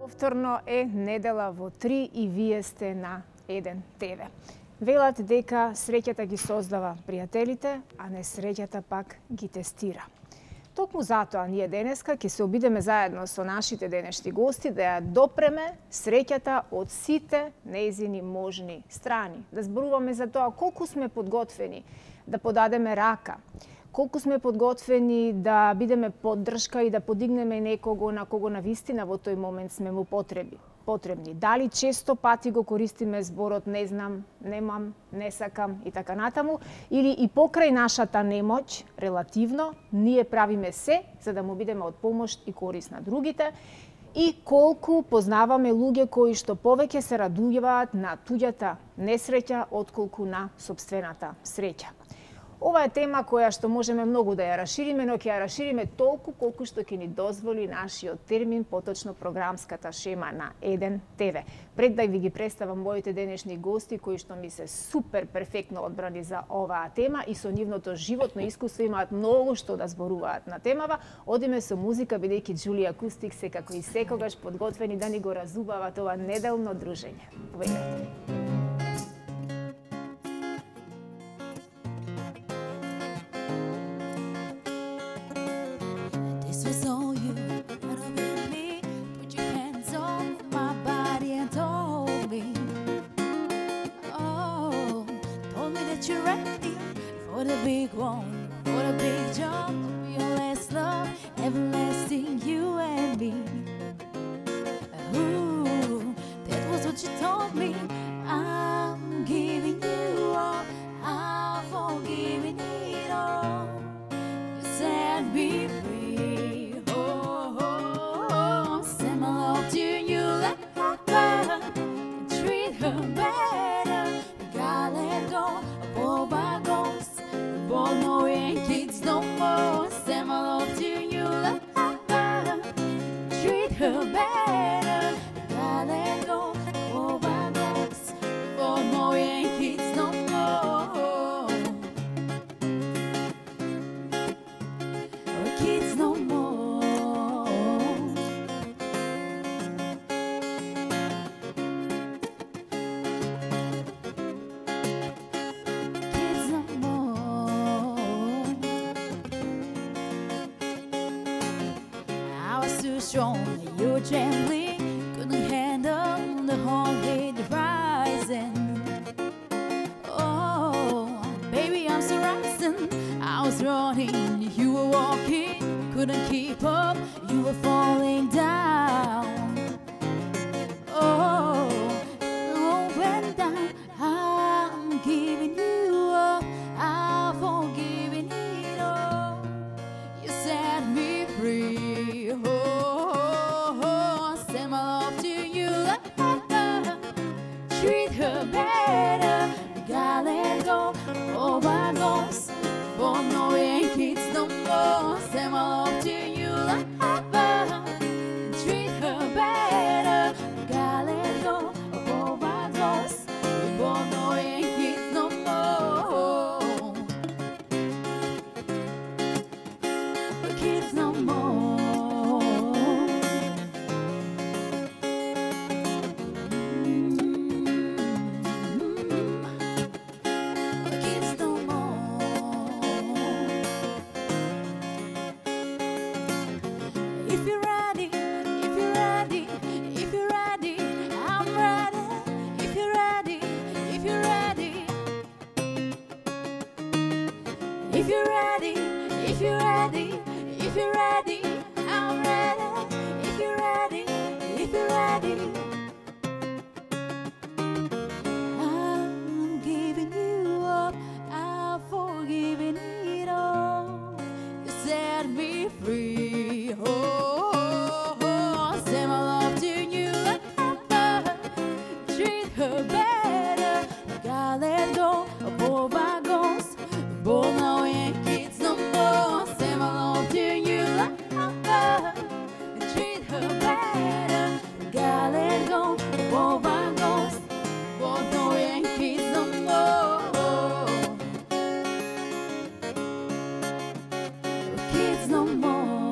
Повторно е недела во 3 и вие сте на Еден ТВ. Велат дека среќата ги создава пријателите, а несреќата пак ги тестира. Токму затоа ние денеска ќе се обидеме заедно со нашите денешни гости да ја допреме среќата од сите нејзини можни страни. Да зборуваме за тоа колку сме подготвени да подадеме рака, колку сме подготвени да бидеме поддршка и да подигнеме некого на кого навистина во тој момент сме му потребни. Дали често пати го користиме зборот не знам, немам, не сакам и така натаму, или и покрај нашата немоќ, релативно, ние правиме се за да му бидеме од помош и корис на другите, и колку познаваме луѓе кои што повеќе се радуваат на туѓата несреќа отколку на сопствената среќа. Ова е тема која што можеме многу да ја расшириме, но ќе ја расшириме толку колку што ќе ни дозволи нашиот термин, поточно програмската шема на Еден ТВ. Пред да ви ги представам моите денешни гости кои што ми се супер перфектно одбрани за оваа тема и со нивното животно искуство имаат многу што да зборуваат на темава, одиме со музика бидејќи Джулија Акустик секако и секогаш подготвени да ни го разубават ова неделно дружење. Повеќе. For the big one, for the big jump, your last love, everlasting you and me. Ooh, that was what you told me. I'm giving you all, I'm forgiving it all. You set me free. Oh, oh, oh. Send my love to you like her, treat her better. Gotta let go of all bygones. Boy, no, we ain't kids no more. Send my love to you like her, treat her better. Gotta let go of all bygones. Boy, no, we ain't kids no more. We're kids no more. Kids no more. I was too strong, you were gently, couldn't handle the whole heat rising. Oh, baby, I'm so rising. I was running, you were walking, couldn't keep up, you were falling down. Oh, went down. I'm giving you up, I'm forgiving it all. You set me free. Oh, oh, oh. Send my love to you like her, treat her better. Gotta let go of all bygones. Oh no, we ain't kids no more. Send my love to you like her, treat her better. Gotta let go of all bygones. Oh no, we ain't kids no more. We're kids no more. We're kids no more. If you're ready, if you're ready, if you're ready, I'm ready. If you're ready, if you're ready. If you're ready, if you're ready, if you're ready, I'm ready. If you're ready, if you're ready. I'm giving you up, I'm forgiving it all. You set me free. Oh, oh, oh. Send my love to you like her, treat her better. Gotta let go of all bygones. Boy, now we ain't kids no more. Send my love to you like her, treat her better. Gotta let go of all bygones. Boy, now we ain't kids no more. We're kids no more.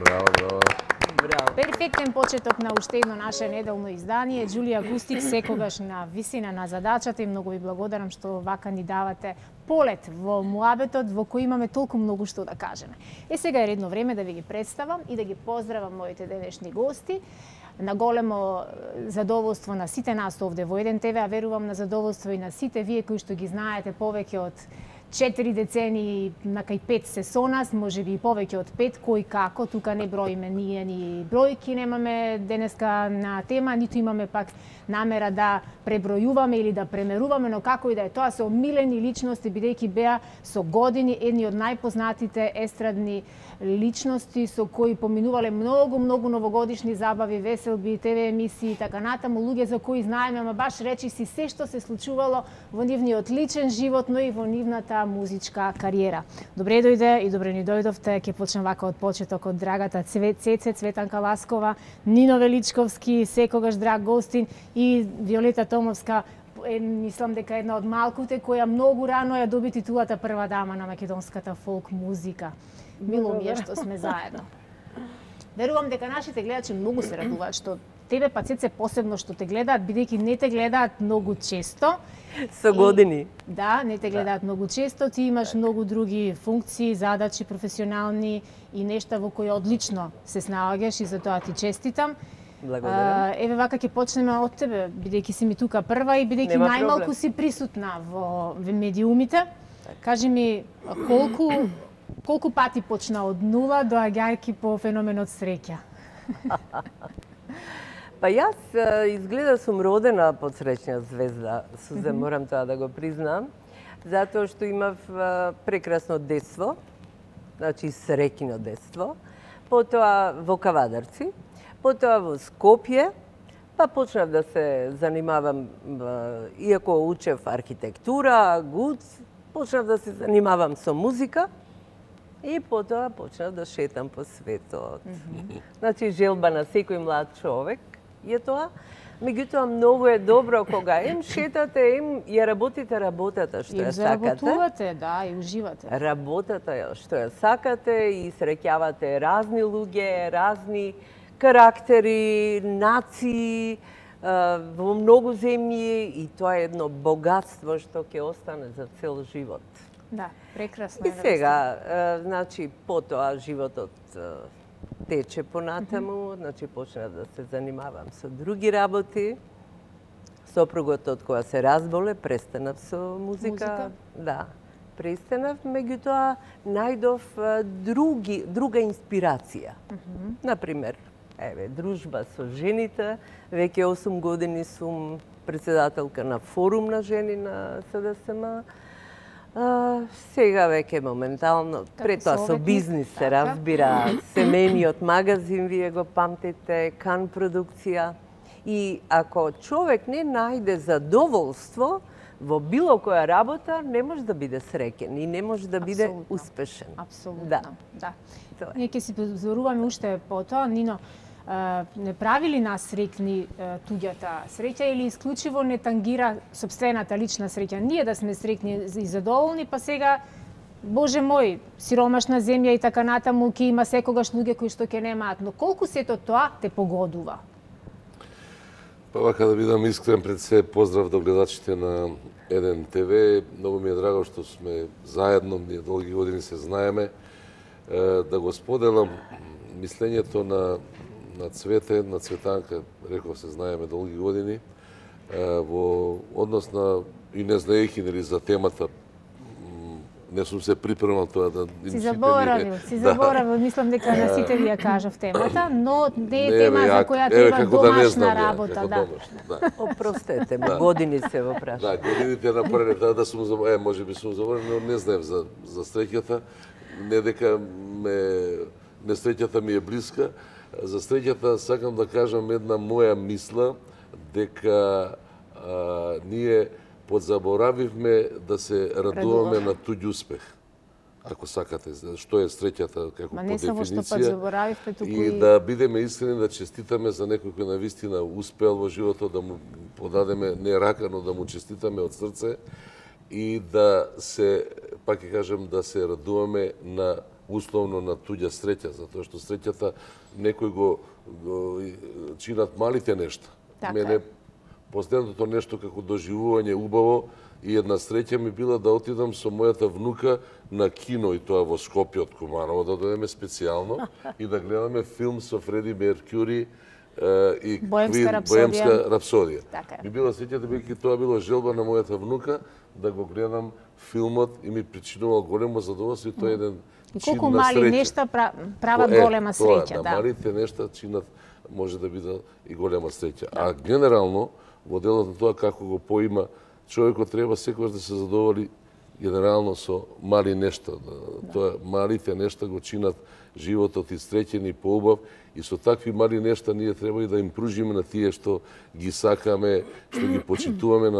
Браво, браво. Браво. Перфектен почеток на уште едно наше неделно издание. Џулија Густик секогаш на висина на задачата и многу ви благодарам што вака ни давате полет во муабетот во кој имаме толку многу што да кажеме. Сега е редно време да ви ги представам и да ги поздравам моите денешни гости. На големо задоволство на сите нас овде во Еден ТВ, а верувам на задоволство и на сите вие кои што ги знаете повеќе од 4 децени, на кај 5 се со нас, може би и повеќе од 5, кој како, тука не броиме ние ни бројки, немаме денеска на тема, ниту имаме пак намера да пребројуваме или да премеруваме, но како и да е тоа се омилени личности, бидејќи беа со години едни од најпознатите естрадни личности со кои поминувале многу новогодишни забави, веселби, ТВ емисии и така натаму, луѓе за кои знаеме, ама баш речиси се што се случувало во нивниот личен живот, но и во нивната музичка кариера. Добре дојде и добре ни дојдовте. Ќе почнем вака од почеток од драгата Цеце Цветанка Ласкова, Нино Величковски, секогаш драг гостин, и Виолета Томовска, мислам дека една од малкуте која многу рано ја доби титулата прва дама на македонската фолк музика. Мило ми е што сме заедно. Верувам дека нашите гледачи многу се радуваат што тебе, па Цеце, посебно што те гледаат, бидејќи не те гледаат многу често. Со години. Да, не те гледаат многу често. Ти имаш многу други функции, задачи, професионални и нешта во кои одлично се снаоѓаш и за тоа ти честитам. Благодарам. Еве вака ќе почнеме од тебе, бидејќи си ми тука прва и бидејќи најмалку си присутна во медиумите. Кажи ми, колку пати почна од нула, доаѓајќи по феноменот среќа? Па јас изгледа сум родена под среќна звезда, Сузе, морам тоа да го признам, затоа што имав прекрасно детство, значи среќно детство, потоа во Кавадарци, потоа во Скопје, па почнав да се занимавам, иако учев архитектура, ГУЦ, почнав да се занимавам со музика и потоа почнав да шетам по светот. Значи, желба на секој млад човек е тоа. Меѓутоа, многу е добро кога шетате, ја работите работата што ја сакате. И заработувате, да, и уживате. Работата што ја сакате и среќавате разни луѓе, разни карактери, нации, во многу земји, и тоа е едно богатство што ќе остане за цел живот. Да, прекрасно. И сега, значи, потоа животот тече понатаму, значи почнав да се занимавам со други работи. Сопругот од која се разболе, престанав со музика. Да, престанав, меѓутоа најдов друга инспирација. Например, дружба со жените. Веќе 8 години сум председателка на форум на жени на СДСМ. Сега веќе моментално, пред тоа со бизнис се разбира, семејниот магазин, вие го памтите, Кан продукција. И ако човек не најде задоволство во било која работа, не може да биде среќен и не може да биде успешен. Апсолутно, да. Ние ќе си позоруваме уште по тоа, Нино, не прави ли нас среќни туѓата среќа или исклучиво не тангира сопствената лична среќа? Ние да сме среќни и задоволни, па сега, Боже мој, сиромашна земја и така натаму, ќе има секогаш луѓе кои што ќе немаат, но колку сето тоа те погодува? Па вака да бидам искрен, пред се поздрав до гледачите на Еден ТВ. Многу ми е драго што сме заедно, ние долги години се знаеме. Да го споделам мислењето на Цвете, на Цветанка, реков се знаеме долги години, во однос на, и не знаејќи нели за темата, не сум се припремал тоа да... Си заборавил, мислам дека на сите ви ја кажав темата, но не е тема за која треба домашна работа. Опростете, години се во праша. Да, годините напред, да сум заборавил, може би сум заборавил, но не знаев за среќата, не дека несреќата ми е блиска. За среќата сакам да кажам една моја мисла, дека ние подзаборавивме да се радуваме на туѓ успех. Ако сакате, што е среќата како по дефиниција. Не само што подзаборавивте, туку и да бидеме искрени, да честитаме за некој кој навистина успел во животот, да му подадеме не рака, но да му честитаме од срце и да се, пак ќе кажем, да се радуваме на условно на туѓа среќа, затоа што среќата некој го чинат малите нешта. Така Мене е. последното нешто како доживување убаво и една среќа ми била да отидам со мојата внука на кино, и тоа во Скопје од Куманово, да дојдеме специјално и да гледаме филм со Фреди Меркјури и Боемска Боемска рапсодија. Така е. Ми била сеќата, бидејќи тоа било желба на мојата внука да го гледам филмот и ми причинувал големо задоволство, и тоа е еден И чин колку на мали среќа. нешта прават голема Тоа среќа, е, да. малите нешта чинат, може да биде и голема среќа. А генерално, во делот на тоа како го поима, човекот треба секогаш да се задоволи генерално со мали нешта. Тоа малите нешта го чинат животот и среќен и поубав, и со такви мали нешта ние треба и да им пружиме на тие што ги сакаме, што ги почитуваме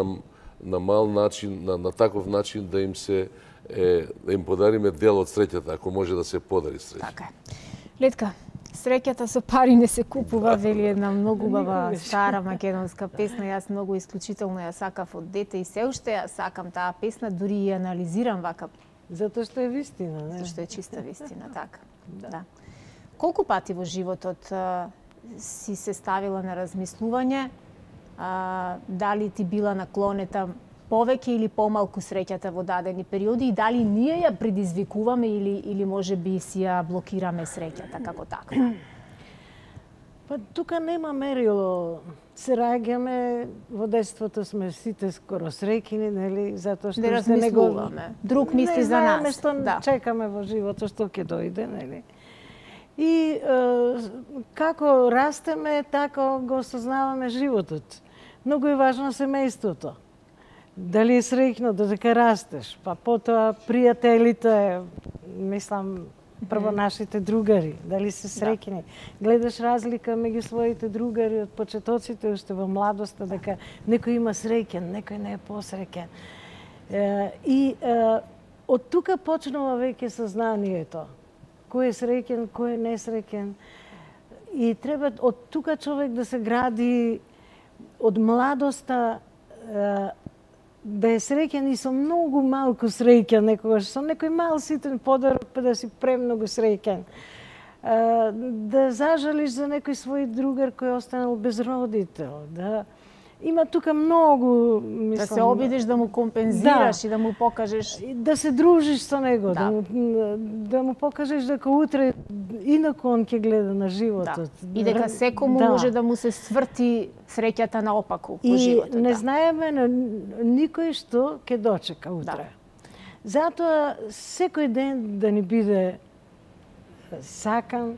на мал начин, на таков начин да им се да им подариме дел од среќата, ако може да се подари среќа. Така е. Летка, среќата со пари не се купува, вели една многу убава стара македонска песна. Јас многу исклучително ја сакав од дете и се уште ја сакам таа песна, дури и анализирам вака, Затоа што е вистина, не? што е чиста вистина, така. Да. Колку пати во животот си се ставила на размислување, дали ти била наклонета повеќе или помалку среќата во дадени периоди, и дали ние ја предизвикуваме или може би си ја блокираме среќата како така? Па тука нема мерило. Се раѓаме, во детството сме сите скоро среќни, нели, затоа што Да уште не го размислуваме. Друг мисли за знаеме нас. што Да. чекаме во животот, што ќе дојде, нели. И како растеме, така го осознаваме животот. Многу е важно семејството. Дали е среќно додека растеш, па потоа пријателите, мислам, прво нашите другари, дали се среќни. Гледаш разлика меѓу своите другари од почетоците уште во младоста, дека некој има среќен, некој не е посреќен. И од тука почнува веќе сознанието. Кој е среќен, кој е несреќен. И треба од тука човек да се гради од младоста, да е среќен и со многу малку среќа некогаш, со некој мал ситен подарок, па да си премногу среќен. Да зажалиш за некој свој другар кој останал без родител. Да има тука многу, мислам, Да се обидиш да му компензираш и да му покажеш. да се дружиш со него, Да. да му покажеш дека утре инаку он ќе гледа на животот. И дека секому може да му се сврти среќата наопаку во И животот. не знаеме на никој што ќе дочека утре. Затоа секој ден да ни биде сакан,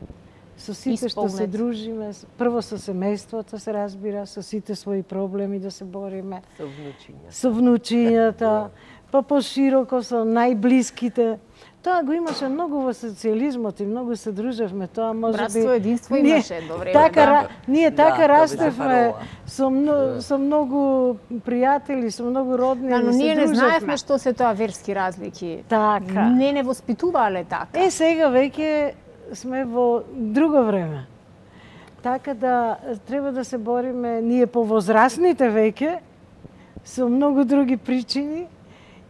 со сите што се Исполнет. дружиме, прво со семејството се разбира, со сите своји проблеми да се бориме, Со внучиња. со внучињата, па пошироко со најблиските. Тоа го имаше многу во социјализмот и многу се дружевме. Тоа може Братство, би единство ние имаше едно време, Така, да. ние Да, така тоа беше растевме парола. со многу пријатели, со многу родни. Да, но се ние не дружевме. знаевме што се тоа верски разлики. Така. Не воспитувале така. Сега веќе сме во друго време. Така да треба да се бориме ние повозрасните веќе со многу други причини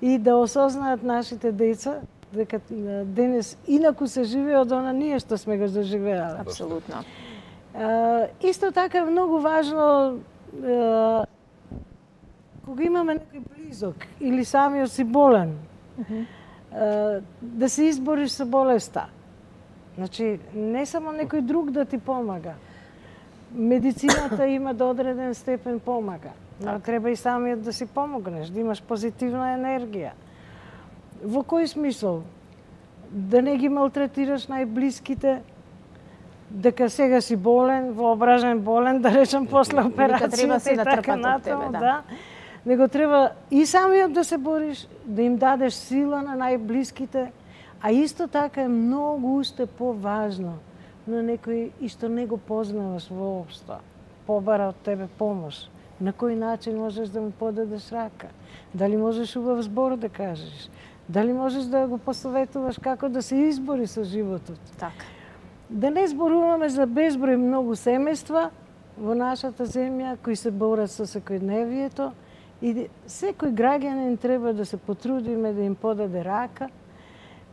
и да осознаат нашите деца дека денес инаку се живее од она ние што сме го доживеале. Апсолутно. Исто така е многу важно кога имаме некој близок или самиот си болен, да се избориш со болеста. Значи, не само некој друг да ти помага. Медицината има до одреден степен помага. Но треба и самиот да си помогнеш, да имаш позитивна енергија. Во кој смисол? Да не ги малтретираш најблиските, дека сега си болен, воображен болен, да речем после операцијата треба се и да така трпат од натаму, тебе, да. да. Него треба и самиот да се бориш, да им дадеш сила на најблиските, а исто така е многу уште поважно на некој и што не го познаваш воопшто, побара од тебе помош. На кој начин можеш да му подадеш рака? Дали можеш убав збор да кажеш? Дали можеш да го посоветуваш како да се избори со животот? Така. Да не зборуваме за безброј многу семејства во нашата земја кои се борат со секојдневието и секој граѓанин треба да се потрудиме да им подаде рака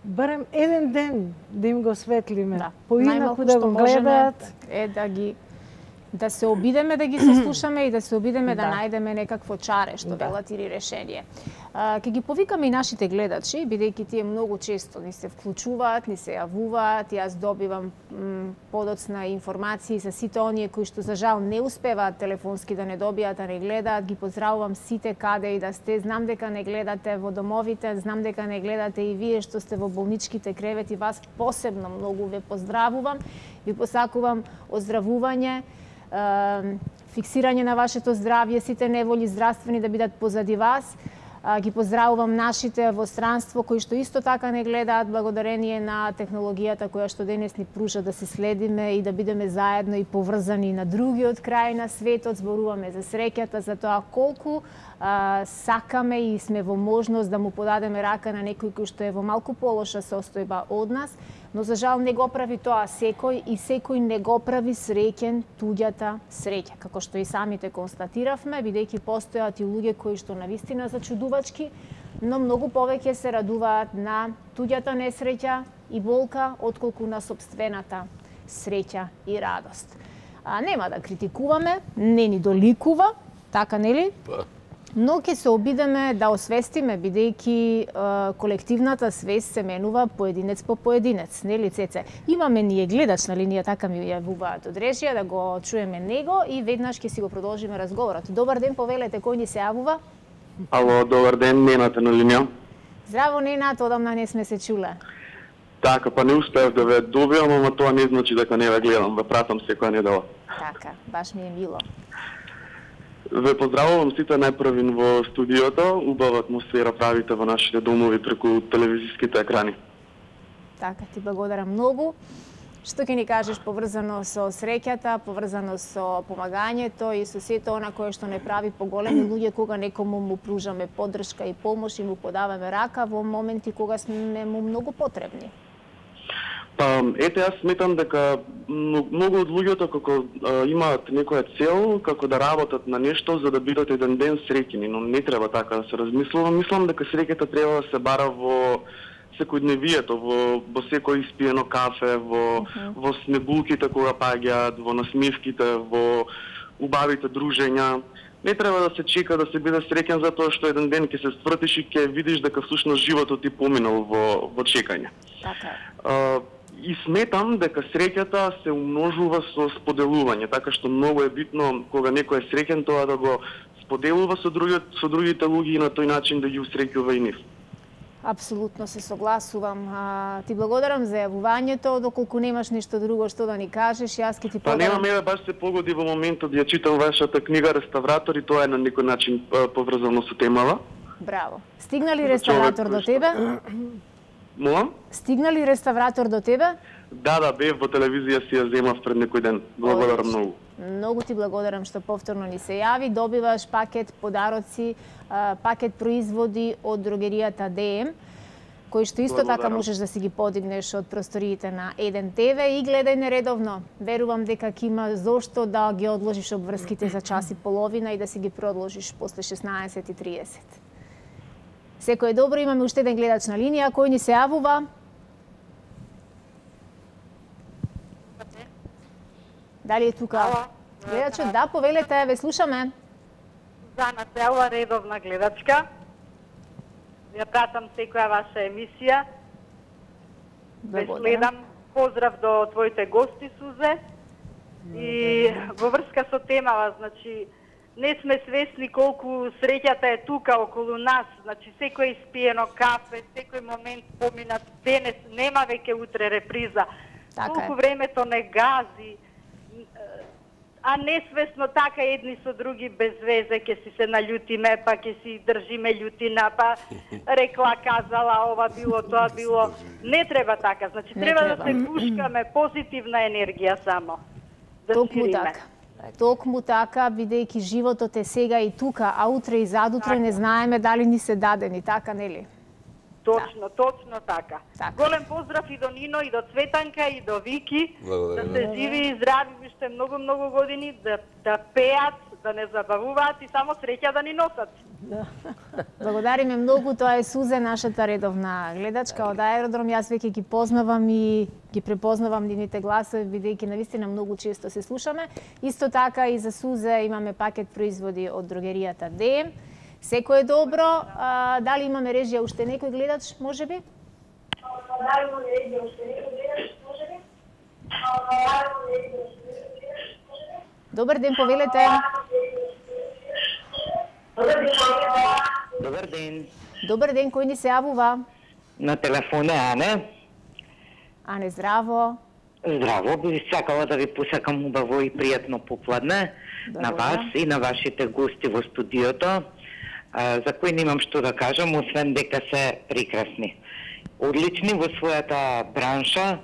барем еден ден да им го светлиме, Да. поинаку Најмалку да што го можеме гледаат. е да се обидеме да ги сослушаме и да се обидеме да Да. најдеме некакво чаре што Да. велат или решение. Ке ги повикаме и нашите гледачи, бидејќи тие многу често ни се вклучуваат, ни се јавуваат, јас добивам подоцна информации за сите оние кои што за жал не успеваат телефонски да не добијат, да не гледаат. Ги поздравувам сите каде и да сте. Знам дека не гледате во домовите, знам дека не гледате и вие што сте во болничките кревети. Вас посебно многу ве поздравувам. Ви посакувам оздравување, фиксирање на вашето здравје, сите неволи здравствени да бидат позади вас. Ги поздравувам нашите во странство кои што исто така не гледаат благодарение на технологијата која што денес ни пружа да се следиме и да бидеме заедно и поврзани на другиот крај на светот. Зборуваме за среќата, за тоа колку сакаме и сме во можност да му подадеме рака на некој кој што е во малку полоша состојба од нас, но за жал не го прави тоа секој и секој не го прави среќен туѓата среќа. Како што и самите констатиравме, бидејќи постојат и луѓе кои што навистина зачудувачки, но многу повеќе се радуваат на туѓата несреќа и болка, отколку на сопствената среќа и радост. Нема да критикуваме, не ни доликува, така нели? Но ќе се обидеме да освестиме, бидејќи колективната свест се менува поединец по поединец, нели Цеце? Имаме ние гледач на линија, така ми јавуваат од режија, да го чуеме него и веднаш ќе си го продолжиме разговорот. Добар ден, повелете, кој ни се јавува? Ало, добар ден, Ненат е на линија. Здраво, Ненат, одамна не сме се чуле. Така, па не успеав да ве добиам, ама тоа не значи дека не ве гледам, ве пратам секоја недела. Така, баш ми е мило. Ве поздравувам сите најпрвин во студиото, убава атмосфера правите во нашите домови преку телевизиските екрани. Така, ти благодарам многу. Што ќе ни кажеш поврзано со среќата, поврзано со помагањето и со сето она кое што не прави поголеми луѓе кога некому му пружаме поддршка и помош и му подаваме рака во моменти кога сме му многу потребни? Па, ете, јас сметам дека многу од луѓето како имаат некоја цел, како да работат на нешто за да бидат еден ден среќни, но не треба така да се размислува. Мислам дека среќата треба да се бара во секојдневието, во секој испиено кафе, во снегулките кога паѓаат, во насмевките, во убавите дружења. Не треба да се чека да се биде среќен затоа што еден ден ќе се ствртиш и ќе видиш дека всушност животот ти поминал во чекање. Така. И сметам дека среќата се умножува со споделување, така што многу е битно кога некој е среќен тоа да го споделува со другите луѓе и на тој начин да ги усреќува и нив. Апсолутно се согласувам. Ти благодарам за јавувањето, доколку немаш ништо друго што да ни кажеш, јас ќе ти Па подарам. немам, баш се погоди во моментот да ја читам вашата книга Реставратор и тоа е на некој начин поврзано со темава. Браво. Стигна ли реставратор до тебе? Молам? Стигна ли реставратор до тебе? Да, бев во телевизија си ја земав пред некој ден. Благодарам Одлично. многу. Многу ти благодарам што повторно ни се јави. Добиваш пакет подароци, пакет производи од дрогеријата ДМ, кои што исто така Благодарам. можеш да си ги подигнеш од просториите на Еден ТВ и гледај нередовно. Верувам дека ќе има зошто да ги одложиш обврските за час и половина и да си ги продолжиш после 16:30. Секој е добро, имаме уште еден гледач на линија, кој ни се јавува? Дали е тука? Ало. Гледачот, да, повелете, ве слушаме. За цела редовна гледачка. Ја пратам секоја ваша емисија. Ве следам. Поздрав до твоите гости, Сузе. И во врска со темава, значи, не сме свесни колку среќата е тука околу нас. Значи, секој испиено кафе, секој момент поминат. Денес нема веќе утре реприза. Така Колку е. времето не гази. А несвесно така едни со други без везе ќе си се наљутиме, па ќе си држиме љутина, па рекла, казала, ова било, тоа било. Не треба така, значи Не треба да треба. се пушкаме позитивна енергија само. Да Токму шириме. така. Токму така, бидејќи животот е сега и тука, а утре и задутре не знаеме дали ни се дадени, така нели? Точно така. Така. Голем поздрав и до Нино, и до Цветанка, и до Вики. Благодарам. Да се живи и здрави уште многу години, да пеат, да не забавуваат и само среќа да ни носат. Благодариме многу, тоа е Сузе, нашата редовна гледачка од Аеродром. Јас веќе ги познавам и ги препознавам нивните гласови, бидејќи навистина многу често се слушаме. Исто така и за Сузе имаме пакет производи од дрогеријата ДМ. Секој е добро. Дали имаме режија уште некој гледач, можеби? Добар ден, повелете. Добар ден. Добар ден, кој ни се јавува? На телефон е Ане. Ане, здраво. Здраво, би сакала да ви посакам убаво и пријатно попладне на вас и на вашите гости во студиото, за кои немам што да кажам, освен дека се прекрасни. Одлични во својата бранша.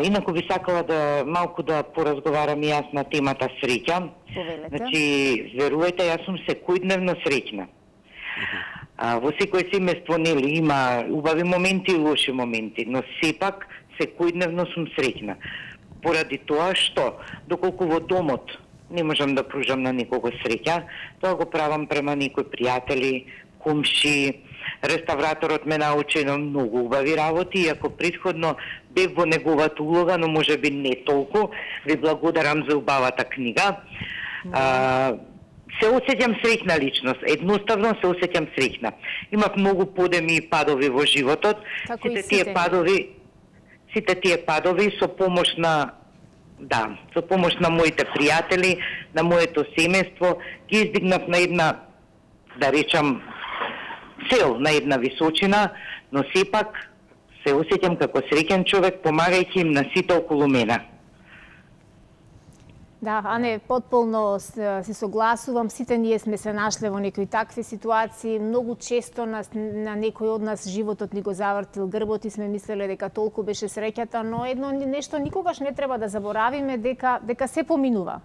Инаку би сакала да малку да поразговарам и јас на темата среќа. Значи, верувајте, јас сум секојдневно среќна. Во секој семејство нели има убави моменти и лоши моменти, но сепак секојдневно сум среќна. Поради тоа што, доколку во домот не можам да пружам на никого среќа, тоа го правам према некои пријатели, комши. Реставраторот ме научи на многу убави работи, иако предходно бев во неговата улога, но може би не толку. Ви благодарам за убавата книга. Се осеќам среќна личност, едноставно се осеќам среќна. Имав многу подеми и падови во животот. Сите тие падови со помош на со помош на моите пријатели, на моето семејство, ги издигнав на една, да речам, цел, на една височина, но сепак се осеќам како среќен човек, помагајќи им на сите околу мене. Да, Ане, потполно се согласувам. Сите ние сме се нашле во некои такви ситуации. Многу често на некој од нас животот ни го завртил грбот и сме мислеле дека толку беше среќата, но едно нешто никогаш не треба да заборавиме, дека се поминува.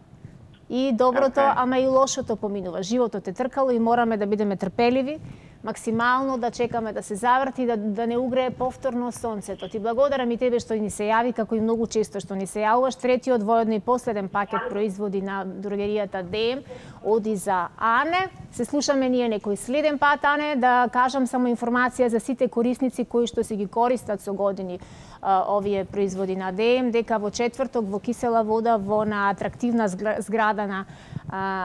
И доброто, ама и лошото поминува. Животот е тркало и мораме да бидеме трпеливи, максимално да чекаме да се заврти, да не угрее повторно сонцето. Ти благодарам и тебе што ни се јави, како и многу често што ни се јавуваш. Третиот воедно и последен пакет производи на дрогеријата ДМ оди за Ане. Се слушаме ние некој следен пат, Ане, да кажам само информација за сите корисници кои што се ги користат со години овие производи на ДМ, дека во четврток во Кисела вода во на атрактивна зграда на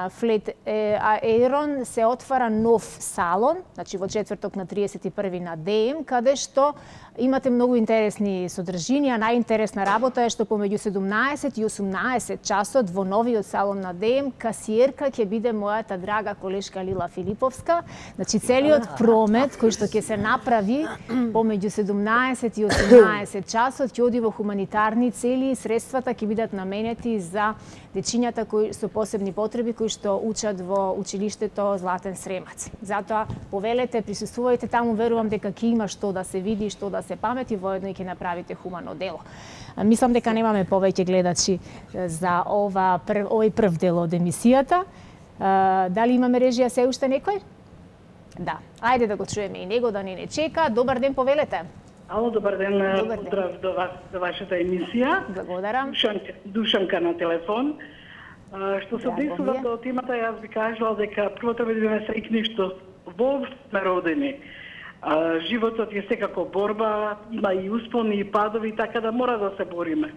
Флет Аерон се отвара нов салон, значи во четврток на 31 на ДМ, каде што имате многу интересни содржинија. Најинтересна работа е што помеѓу 17 и 18 часот во новиот салон на ДМ касиерка ќе биде мојата драга колешка Лила Филиповска. Значи целиот промет кој што ќе се направи помеѓу 17 и 18 часот ќе оди во хуманитарни цели и средствата ќе бидат наменети за дечињата кои со посебни потреби кои што учат во училиштето Златен Сремац. Затоа повелете, присуствувајте таму, верувам дека ќе има што да се види, што да се памети, воедно и ќе направите хумано дело. Мислам дека немаме повеќе гледачи за овој прв дел од емисијата. Дали имаме режија се уште некој? Да. Ајде да го чуеме и него, да не чека. Добар ден, повелете. Ало, добар ден, поздрав до вас, за вашата емисија. Благодарам. Душанка на телефон. Што се однесува до темата, јас би кажала дека прво треба да бидеме среќни што во сме родени. Животот е секако борба, има и успони и падови, така да мора да се бориме.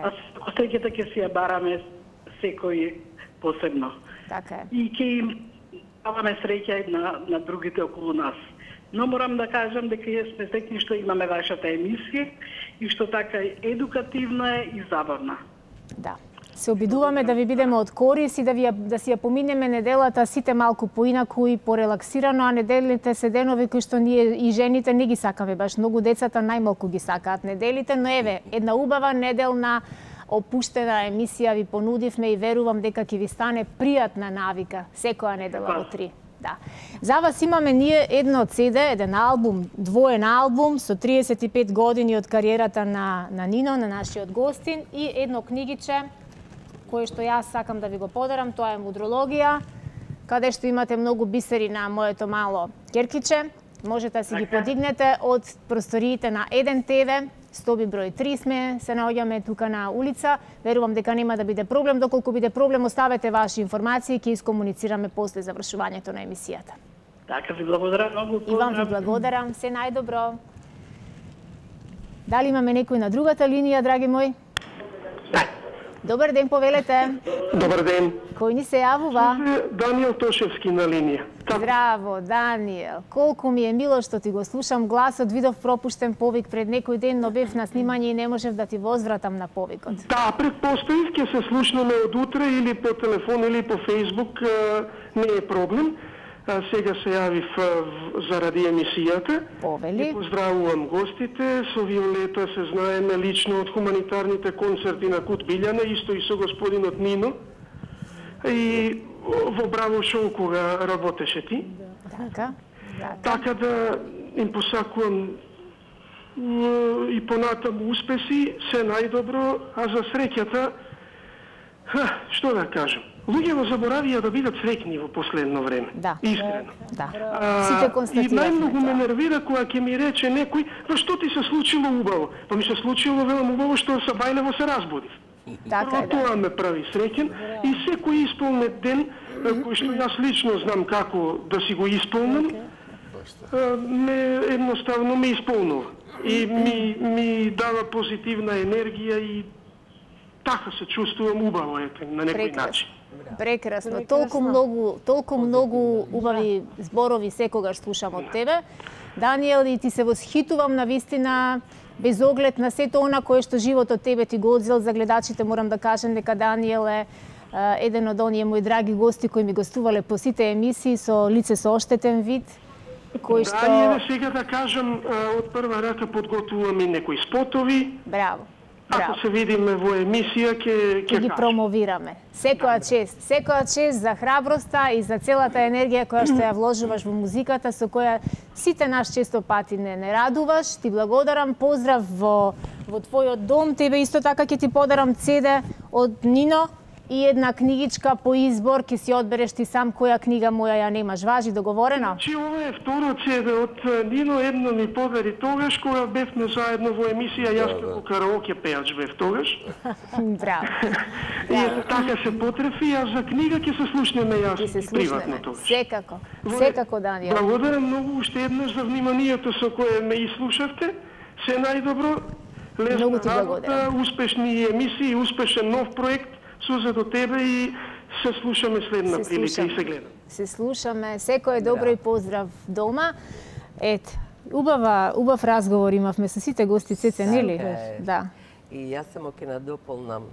А среќата ќе си ја бараме секој посебно. Така е. И ќе им даваме среќа на другите околу нас. Но морам да кажам дека сме среќни што имаме вашата емисија и што така едукативна е и забавна. Да. Се обидуваме да ви бидеме од корис и да си ја поминеме неделата сите малку поинаку и порелаксирано, а неделите се денови кои што ние и жените не ги сакаме баш. Многу децата најмалку ги сакаат неделите, но еве, една убава неделна опуштена емисија ви понудивме и верувам дека ќе ви стане пријатна навика секоја недела во 3. Да. За вас имаме ние едно CD, еден албум, двоен албум со 35 години од кариерата на Нино, на нашиот гостин, и едно книгиче кое што јас сакам да ви го подарам, тоа е Мудрологија, каде што имате многу бисери на моето мало керкиче. Можете да си ги подигнете од просториите на Еден ТВ. Стоби број 3 сме, се наоѓаме тука на улица. Верувам дека нема да биде проблем, доколку биде проблем оставете ваши информации, ќе искомуницираме после завршувањето на емисијата. Така ви благодарам многу. И вам ви благодарам, се најдобро. Дали имаме некој на другата линија, драги мој? Добар ден, повелете. Добар ден. Кој ни се јавува? Даниел Тошевски на линија. Здраво, Даниел. Колку ми е мило што ти го слушам гласот. Видов пропуштен повик пред некој ден, но бев на снимање и не можев да ти возвратам на повикот. Да, предпоставив ќе се слушнеме од утре или по телефон или по Фейсбук, не е проблем. Сега се јавив заради емисијата. Повели. И поздравувам гостите. Со Виолета се знаеме лично од хуманитарните концерти на Кут Билјана, исто и со господинот Нино. И во Браво шоу кога работеше ти. Така. Така да им посакувам и понатаму успеси, се најдобро, а за среќата, што да кажам, луѓето заборавија да бидат среќни во последно време. Да. Искрено. Да. Сите констатиравме. И најмногу ме нервира кога ќе ми рече некој, па што ти се случило убаво? Па ми се случило велам убаво што са бајлево се разбудив. Така е, да. Тоа ме прави среќен и секој исполнет ден, кој што јас лично знам како да си го исполнам, едноставно ме исполнува. И ми дава позитивна енергија и така се чувствувам убаво, на некој начин. Прекрасно. Толку многу убави зборови секогаш слушам од тебе. Даниел, и ти се восхитувам на вистина, без оглед на сето она кое што животот тебе ти го одзел. За гледачите морам да кажем дека Даниел е еден од оние мои драги гости кои ми гостувале по сите емисии со лице со оштетен вид. Кој што... Да, сега да кажам, од прва рака подготвуваме некои спотови. Браво. Ако се видиме во емисија, ќе ги промовираме. Секоја чест за храброста и за целата енергија која што ја вложуваш во музиката, со која сите нас често пати не радуваш. Ти благодарам, поздрав во твојот дом. Тебе исто така ќе ти подарам CD од Нино и една книгичка по избор, ќе си одбереш ти сам која книга моја ја немаш. Важи, договорено? Чи ова е второ CD од Нино, едно ми подари тогаш кога бевме заедно во емисија, јас како караоке пејач бев тогаш. Браво. И така се потрефи, а за книга ќе се слушнеме јас приватно тогаш. Секако, Даниел. Благодарам многу уште еднаш за вниманието со кое ме изслушавте. Се најдобро, лесна работа, успешни емисии, успешен нов проект. Суза до тебе и се слушаме следна прилика и се гледаме. Се слушаме, секој е добро и поздрав дома. Ете, убав разговор имавме со сите гости, Цеце, нели? Да. И јас само ќе надополнам,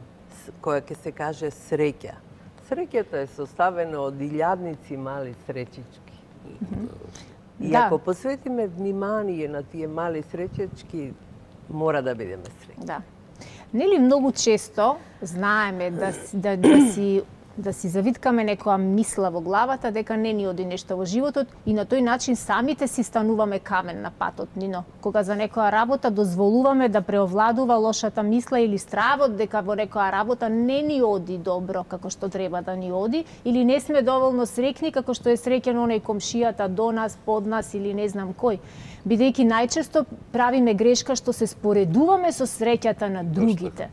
која ќе се каже среќа. Среќата е составена од илјадници мали среќички. И ако посветиме внимание на тие мали среќички, мора да бидеме среќни. Да. Нели многу често знаеме да си завиткаме некоја мисла во главата дека не ни оди нешто во животот и на тој начин самите си стануваме камен на патот, Нино. Кога за некоја работа дозволуваме да преовладува лошата мисла или стравот дека во некоја работа не ни оди добро како што треба да ни оди или не сме доволно среќни како што е среќен оној комшијата до нас, под нас или не знам кој. Бидејќи најчесто правиме грешка што се споредуваме со среќата на другите.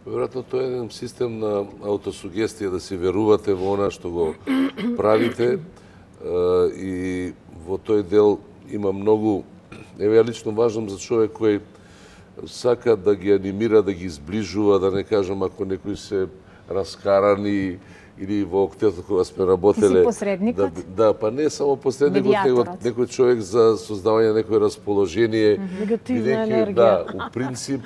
Веројатно тоа е еден систем на аутосугестија, да си верувате во она што го правите и во тој дел има многу, еве ја лично важам за човек кој сака да ги анимира, да ги изближува, да не кажам ако некои се раскарани или во октето кога сме работеле. Ти си посредникот? Да, па не само посредникот, него некој човек за создавање на некој расположение. Негативна енергија. Да, у принцип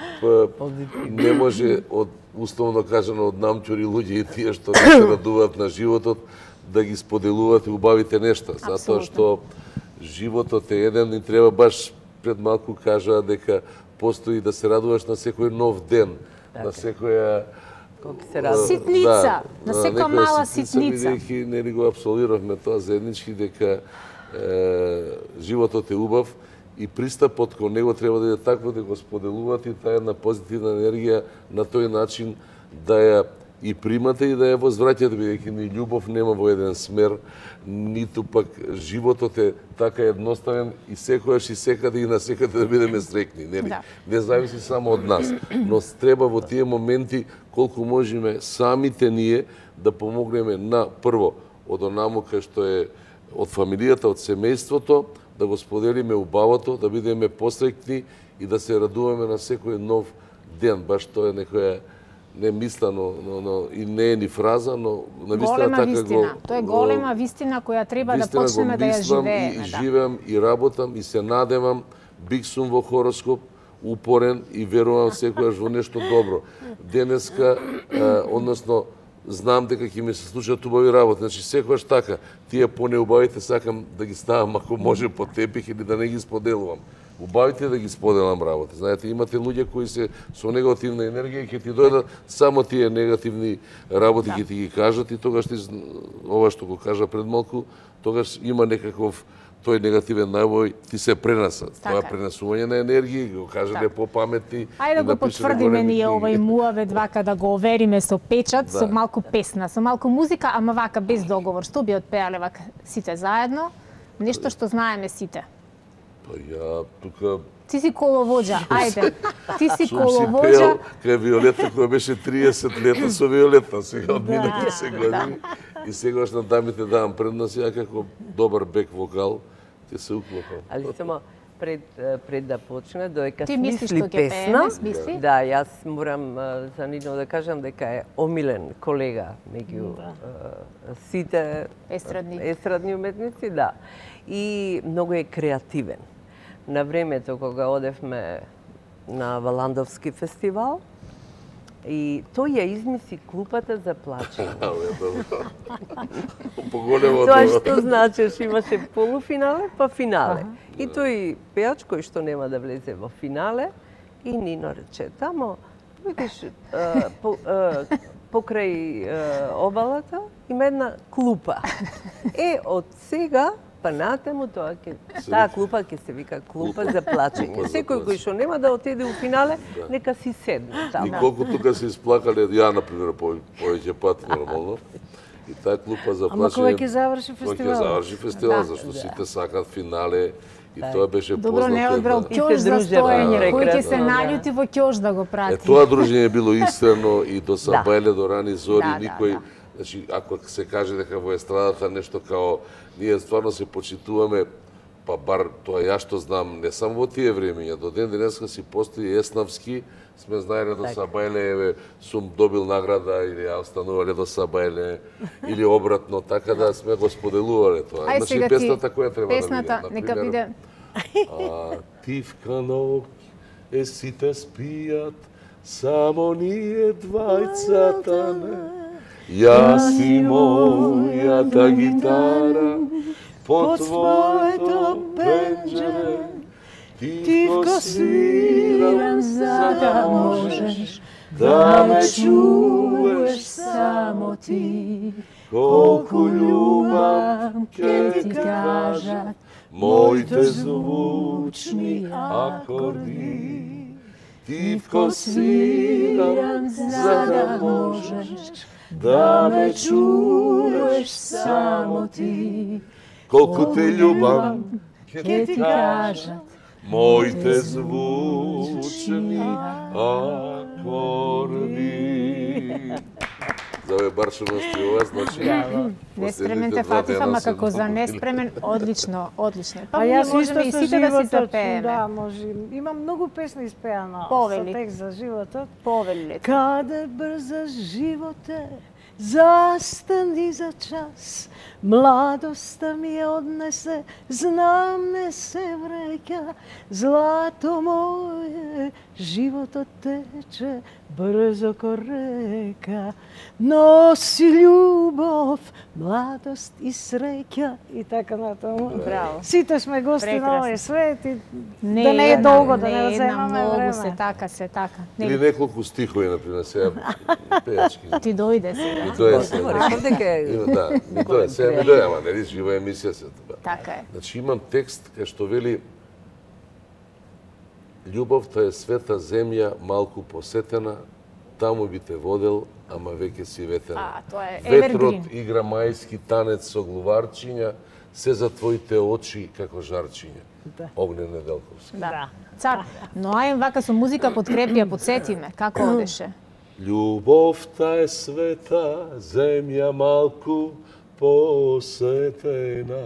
не може од условно кажано од намчури луѓе и тие што не се радуваат на животот да ги споделувате убавите нешта, затоа што животот е еден и треба баш пред малку кажа дека постои да се радуваш на секој нов ден, на секоја ситница, на секоја мала ситница. Бидејќи нели го апсолвиравме тоа заеднички дека животот е убав и пристапот кон него треба да е такво да го споделувате и таа една позитивна енергија на тој начин да ја и примате и да ја возвраќате, бидејќи ни љубов нема во еден смер, ниту пак животот е така едноставен и секојаш и секаде и на секаде да бидеме среќни, нели? Да. Не зависи само од нас, но треба во тие моменти колку можеме самите ние да помогнеме на прво од онаму кај што е од фамилијата, од семејството, да го споделиме убавото, да бидеме посреќни и да се радуваме на секој нов ден. Баш тоа е некоја не мисла, но и не е ни фраза, но навистина голема така вистина. Тоа е голема вистина која треба да почнеме да ја живееме. И живеам, и работам, и се надевам, бик сум во хороскоп, упорен и верувам секојаш во нешто добро. Денеска, односно, знам дека ќе ми се случат убави работи. Значи, секојаш така, тие понеубавите сакам да ги ставам, ако може, по тепих или да не ги споделувам. Убавите да ги споделам работи. Знаете, имате луѓе кои се со негативна енергија и ќе ти дојдат само тие негативни работи ќе ти ги кажат и тогаш ти, ова што го кажа пред малку, тогаш има некаков тој негативен најбој, ти се пренаса. Тоа пренесување на енергија, го кажете попаметни. Ајде да го потврдиме ние овај муавет вака да го овериме со печат, со малку песна, со малку музика, ама вака без договор. Што би отпеале вака сите заедно? Нешто што знаеме сите. Па ја тука Ти си коловоđа, ајде. Ти си сум си коловоđа. пеал кај Виолета која беше 30 лета со Виолета, сега одмина се години. И сегаш на дамите давам предност, ја како добар бек вокал, ќе се уклопам. Али само пред да почне, доека Ти мислиш смисли што ќе песна, мисли? да, јас морам за нивно да кажам дека е омилен колега меѓу сите естрадни уметници, да. И многу е креативен. На времето кога одевме на Валандовски фестивал, и тој ја измисли клупата за плачење. Тоа што значиш, имаше полуфинале, па финале. И тој пеач кој што нема да влезе во финале, и Нино рече, тамо, видиш, покрај обалата има една клупа. Од сега па натаму таа клупа ќе се вика клупа за плачење. Секој кој што нема да отиде у финале, нека си седне таму. И колку тука се исплакале, ја например повеќе пат нормално. И таа клупа за плачење. Ама кога ќе заврши фестивал? Кога ќе заврши фестивал, зашто сите сакат финале. И тоа беше познато. Добро, не одбрал ќош за стоење, кој ќе се наљути во ќош да го прати. Тоа дружење било искрено и до сабајле, до рани зори, никој. Значи, ако се каже дека во естрадата нешто као ние стварно се почитуваме, па бар тоа ја што знам, не само во тие времења, до ден денеска си постои еснавски, сме знаеле до сабајле, еве, сум добил награда или ја останувале до сабајле, или обратно, така да сме го споделувале тоа. Ај сега песната која треба песната, да биде, нека биде. Тивка ноќ е сите спијат, само ние двајцата не. Јас и мојата гитара по твоето пенџере, тивко свирам за да можеш да ме чуеш само ти. Колку љубав ќе ти кажат моите звучни акорди. Тивко свирам за да можеш да ме чуеш само ти. Колку те љубам, ќе ти кажат моите звучни акорди. За ове баршевности ова, значи... Неспремен Фатиха, ма како за неспремен, одлично, одлично. Па јас можеме и сите да си запееме. Да, може. Има многу песни испеано со текст за животот. Повели. Каде брза животе, застани за час, младоста ми ја однесе, знам не се вреќа, злато моје, животот тече брзо ко река, носи љубов, младост и среќа и така натаму. Браво. Сите сме гости на овој свет и да не е долго, да не земаме време. многу, се така. Или неколку стихови, например, сега пеачки. Ти дојде сега. Ми дојде сега. Да, ми дојде, сега ми дојде, ама нели жива емисија се тоа. Така е. Значи имам текст кај што вели љубовта е света земја малку посетена, таму би те водел, ама веќе си ветеран. Тоа е Ветрот evergreen. игра мајски танец со глуварчиња, се за твоите очи како жарчиња. Огнен Неделковски. Да. Цар, но ајм вака со музика подкрепија, подсетиме, како одеше? Љубовта е света, земја малку посетена.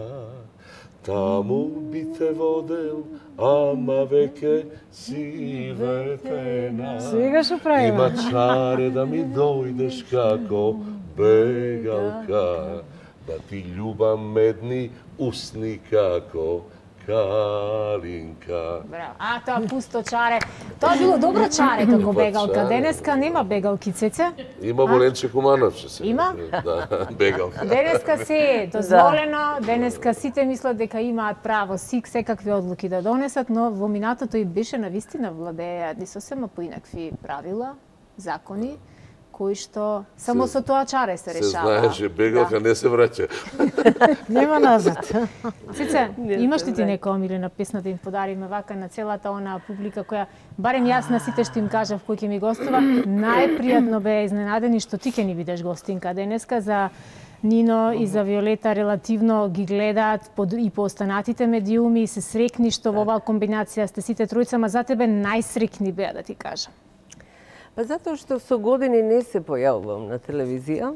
Таму би те водел, ама веќе си ветена. Сега што правиме? Има чаре да ми дојдеш како бегалка, да ти љубам медни усни како калинка. Браво. Тоа пусто чаре. Тоа било добро чаре како бегалка. чаре. Денеска нема бегалки, Цеце. Има Воленче Кумановче се. Има? Да, бегалка. Денеска се е дозволено, денеска сите мислат дека имаат право секакви одлуки да донесат, но во минатото и беше навистина владеја ни сосема поинакви правила, закони, кои што само со тоа чаре се Се решава. знаеше, бегалка не се враќа. Нема назад. Цеце, имаш ли ти нека омилена песна да им подариме вака на целата онаа публика која, барем јас на сите што им кажав кој ќе ми гостува, најпријатно беа изненадени што ти ќе ни бидеш гостинка денеска за Нино и за Виолета релативно ги гледаат и по останатите медиуми и се срекни што во оваа комбинација сте сите тројца, ма за тебе најсрекни беа да ти кажам. Па затоа што со години не се појавувам на телевизија.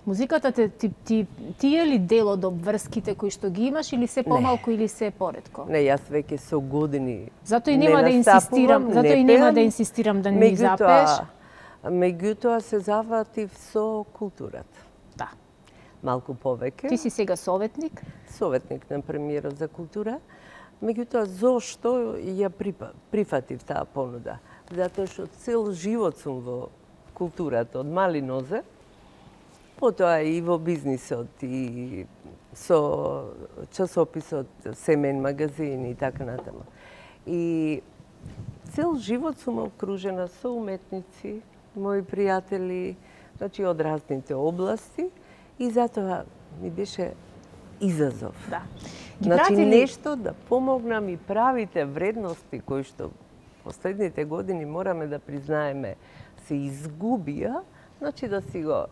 Музиката ти е ли дел од обврските кои што ги имаш или се помалку или се поретко? Не, јас веќе со години Затоа и нема да инсистирам, да ни запееш. Меѓутоа се заватив со културата. Да. Малку повеќе. Ти си сега советник? Советник на премиерот за култура. Меѓутоа, зошто ја прифатив таа понуда? Затоа што цел живот сум во културата, од мали нозе, потоа и во бизнисот, и со часописот, семен магазин и така натаму. И цел живот сум окружена со уметници, мои пријатели, значи од разните области, и затоа ми беше изазов. Да. Значи нешто да помогнам и правите вредности кои што последните години мораме да признаеме се изгубија, значи да си го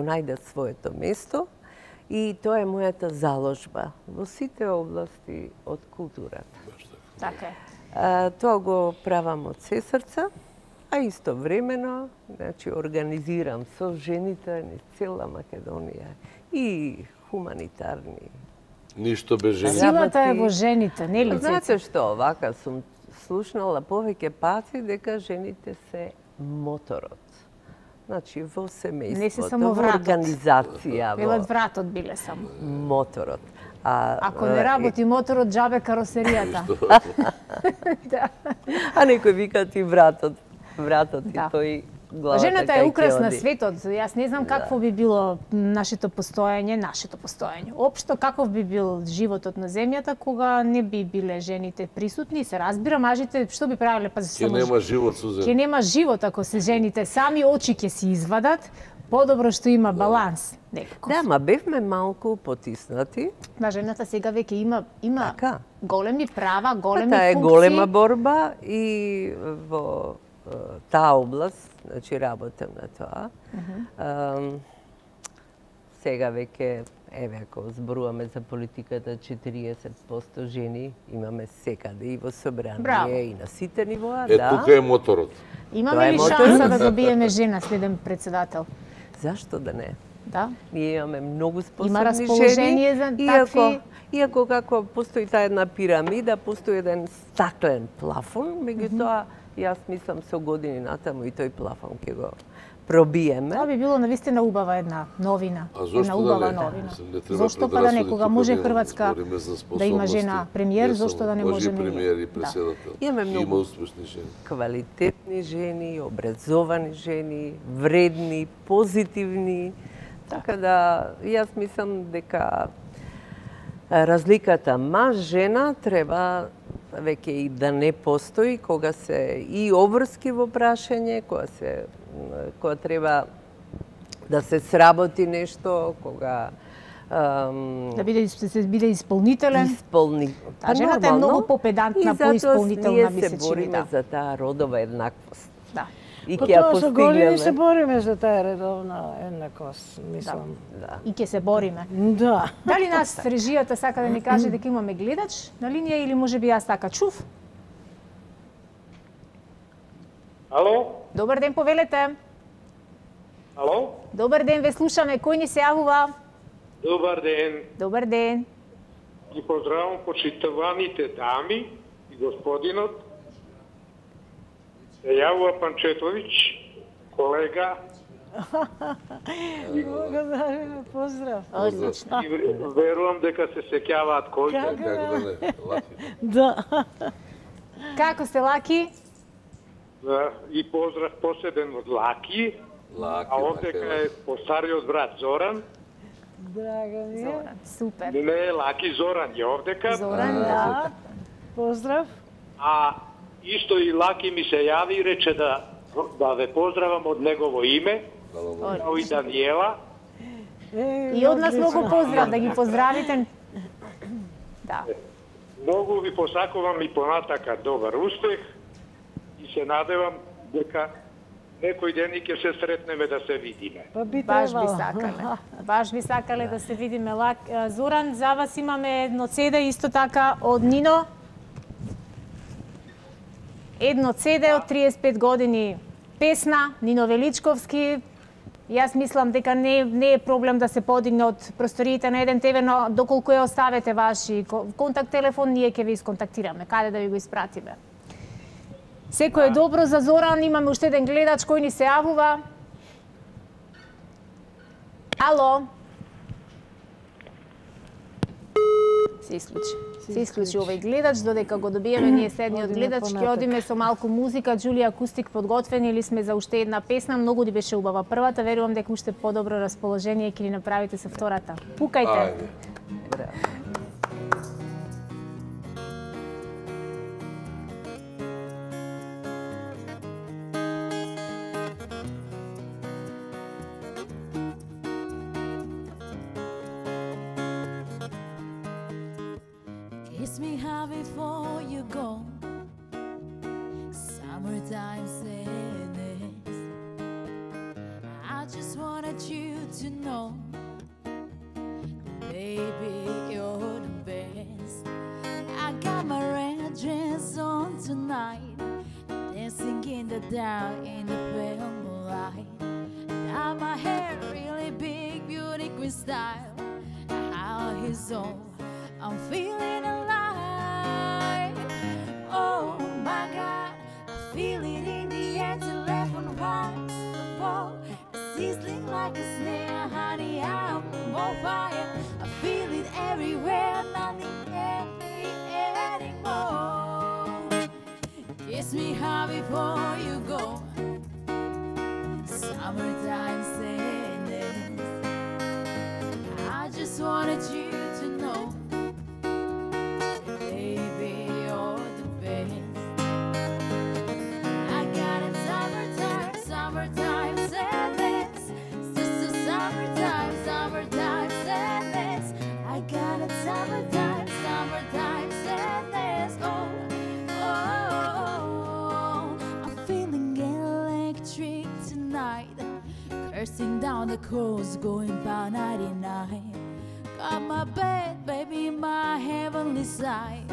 најдат своето место, и тоа е мојата заложба во сите области од културата. Така е. Тоа го правам од се срца, а истовремено, значи организирам со жените низ цела Македонија и хуманитарни. Ништо без жени. Силата е во жените, нели, Цеце? Знаете што, вака сум слушнала повеќе пати дека жените се моторот. Значи, во семејството, не се само во вратот. организација, Велат вратот биле само. моторот. Ако не работи моторот, џабе каросеријата. Да. А некој вика ти вратот и тој главата Жената е кај украс ќе на оди. светот. Јас не знам какво би било нашето постоење. Општо, каков би бил животот на земјата кога не би биле жените присутни. Се разбира, мажите што би правиле? Па Ќе нема живот, Сузан. Ќе нема живот ако се жените сами, очи ќе си извадат. Подобро што има баланс некако. Да, ма бевме малку потиснати. На жената сега веќе има Така. големи права, големи Таа е функции. голема борба и во таа област, значи работам на тоа. Сега веќе, еве, ако зборуваме за политиката, 40% жени имаме секаде и во собрание и на сите нивоа, да. Тука е моторот. Имаме ли шанса да добиеме жена следен председател? Зашто да не? Да. Ние имаме многу способни Има расположение за такви... Иако како постои таа една пирамида, постои еден стаклен плафон, меѓутоа јас мислам со години натаму и тој плафон ќе го пробиеме. Тоа би било навистина убава една новина. Една убава новина. Зошто па да не, кога може Хрватска да има жена премиер, зошто да не можеме и премиер и председател. Имаме многу Има успешни жени. Квалитетни жени, образовани жени, вредни, позитивни. Така да, јас мислам дека разликата маж-жена треба веќе и да не постои кога се и обврски во прашање, кога треба да се сработи нешто, кога Да биде исполнителен. Па жената е многу попедантна, поисполнителна, ние се бориме да. за таа родова еднаквост. Да. И По ќе ја тоа со години постигнеме. се бориме за таа редовна еднаквост, мислам. Да. И ќе се бориме. Да. Дали нас режијата сака да ни каже дека имаме гледач на линија или може би јас така чув? Ало? Добар ден, повелете. Ало? Добар ден, ве слушаме. Кој ни се јавува? Добар ден. Добар ден. Ги поздравам почитуваните дами и господинот. Се јавува Панчетовиќ, колега. Благодариме, поздрав. Одлично. И верувам дека се сеќаваат кој Како да не, Лаки. Да. Како сте, Лаки? И поздрав посебен од Лаки, Лаки, а овдека е постариот брат Зоран. Драга ми е. Зоран, супер. Не е Лаки, Зоран е овдека. Зоран, да. Поздрав. А исто и Лаки ми се јави и рече да ве поздравам од негово име, као и Даниела. И од нас многу поздрав, да ги поздравите. Да. Многу ви посакувам и понатака добар успех и се надевам дека некој ден и ќе се сретнеме да се видиме. Па би Баш би требало. сакале. Баш би сакале да се видиме. Зоран, за вас имаме едно CD исто така од Нино. Едно CD од 35 години песна, Нино Величковски. Јас мислам дека не е проблем да се подигне од просториите на Еден ТВ, но доколку ја оставете ваши контакт телефон, ние ќе ви исконтактираме, каде да ви го испратиме. Секој е добро за Зоран, имаме уште еден гледач кој ни се јавува. Ало? Се исклучи. Се исклучи овој гледач, додека го добиеме ние следниот гледач, ќе одиме со малку музика, Джулија Акустик подготвени или сме за уште една песна, многу ни беше убава првата, верувам дека уште подобро расположение ќе ни направите со втората. Пукајте. Браво. Kiss me high before you go. Summertime sadness. I just wanted you to know, baby, you're the best. I got my red dress on tonight, dancing in the dark in the pale moonlight. Got my hair really big, beauty queen style. How he's on, I'm feeling alive. Oh my God, I feel it in the air till heaven wants the ball. Sizzling like a snare, honey, I'm on fire. I feel it everywhere, nothing me anymore. Kiss me high before you go. Summertime sadness. I just wanted you to know, baby, you're the best. I got a summertime sadness. Sister, summertime sadness. I got a summertime sadness. Oh, I'm feeling electric tonight. Cursing down the coast, going by 99. Got my bed, baby, my heavenly side.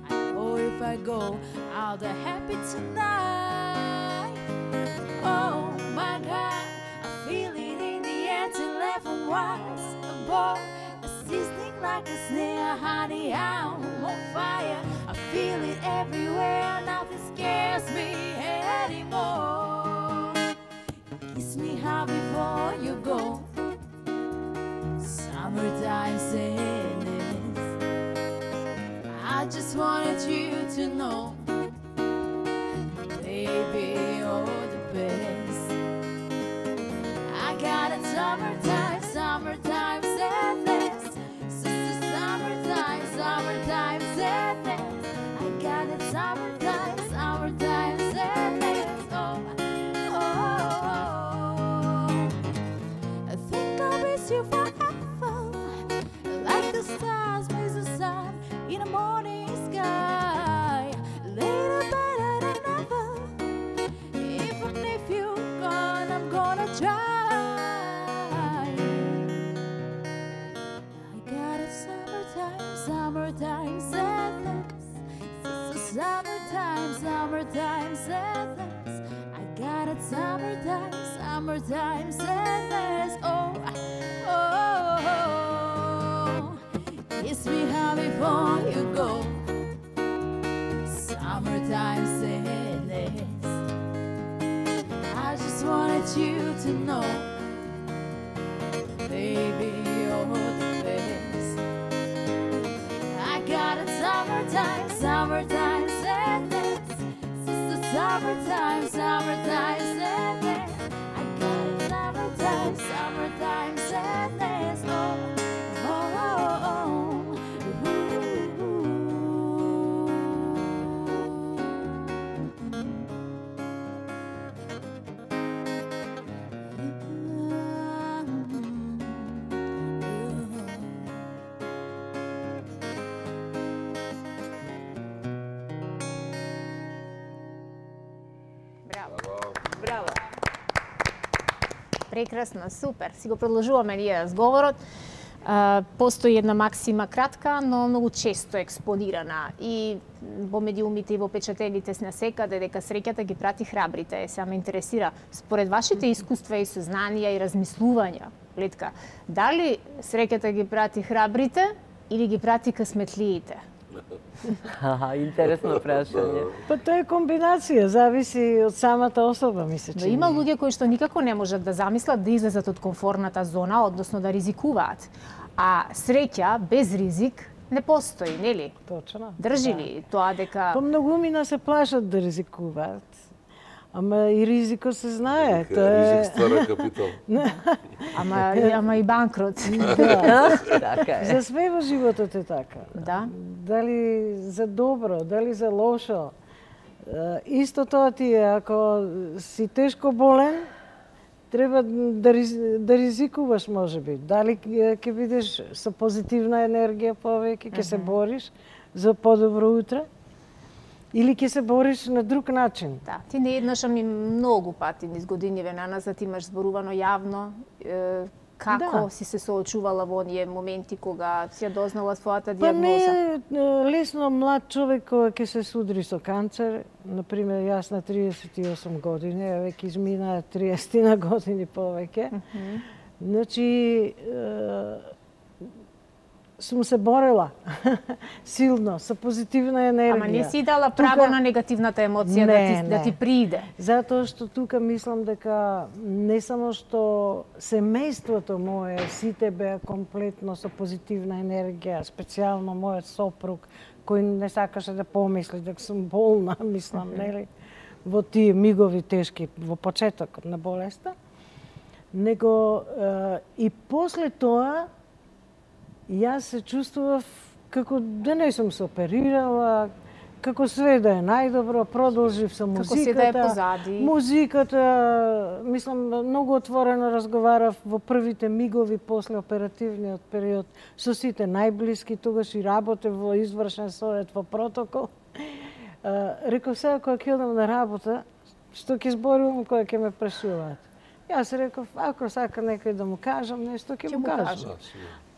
I know if I go, I'll be happy tonight. Oh my God, I feel it in the air till heaven was above. Sizzling like a snare, honey, I'm on fire. I feel it everywhere, nothing scares me anymore. Kiss me high before you go. Summertime sadness. I just wanted you to know, baby, you're the best. I got a summertime sadness. Sister, summertime sadness. I got a summertime sadness. Oh. I think I'll miss you forever. summertime, summertime sadness. Oh, oh, oh. Kiss me hard before you go. Summertime sadness. I just wanted you to know, baby, you're the best. I got a summertime, summertime sadness. Sister, summertime, summertime sadness. I got a summertime, summertime sadness. Oh, oh, oh, oh. Браво. Прекрасно, супер. Си го продолжуваме ние разговорот. Постои една максима кратка, но многу често експонирана и во медиумите и во печателите сна секаде дека среќата ги прати храбрите. Се ме интересира, според вашите искуства и сознанија и размислувања, Летка, дали среќата ги прати храбрите или ги прати късметлиите? Интересно прашање. Па тоа е комбинација, зависи од самата особа, ми се Но чини. има луѓе кои што никако не можат да замислат да излезат од комфорната зона, односно да ризикуваат. А среќа без ризик не постои, нели? Точно. Држи ли тоа дека... Па многумина се плашат да ризикуваат. Ама и ризикот се знае. Ризик ствара капитал. Ама и банкрот. Да. Така е. За све во животот е така. Да. Дали за добро, дали за лошо. Исто тоа ти е, ако си тешко болен, треба да ризикуваш, можеби. Дали ќе бидеш со позитивна енергија повеќе, ќе се бориш за подобро утре, или ќе се бориш на друг начин. Да, ти не еднаш, ами многу пати низ годиниве наназад имаш зборувано јавно како си се соочувала во оние моменти кога си ја дознала својата Па не дијагноза. е лесно млад човек кога ќе се судри со канцер. Например, јас на 38 години, веќе изминаа 30 на години повеќе. Значи, сум се борела силно, со позитивна енергија. Ама не си дала право на негативната емоција да ти приде. Затоа што тука мислам дека не само што семејството мое, сите беа комплетно со позитивна енергија, специјално мојот сопруг, кој не сакаше да помисли дека сум болна, мислам, нели, во тие мигови тешки, во почетокот на болеста. Него и после тоа, јас се чувствував како да не сум се оперирала, како све да е најдобро, продолжив со музиката. Како се да е позади. Музиката, мислам, многу отворено разговарав во првите мигови после оперативниот период со сите најблиски, тогаш и работев во извршен совет во протокол. Реков сега кога ќе одам на работа, што ќе зборувам кога ќе ме прашуваат. Јас реков, ако сака некој да му кажам нешто, ќе му кажам.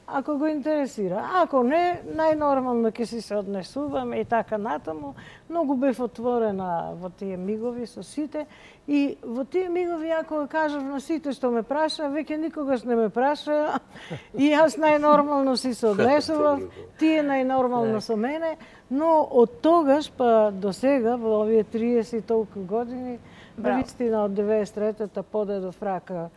Ако го интересира. Ако не, најнормално ќе си се однесуваме и така натаму. Многу бев отворена во тие мигови со сите и во тие мигови ако кажав на сите што ме праша, веќе никогаш не ме праша и јас најнормално си се однесував, тие најнормално со мене, но од тогаш па до сега во овие 30 и толку години, навистина од 93-та подедов рака.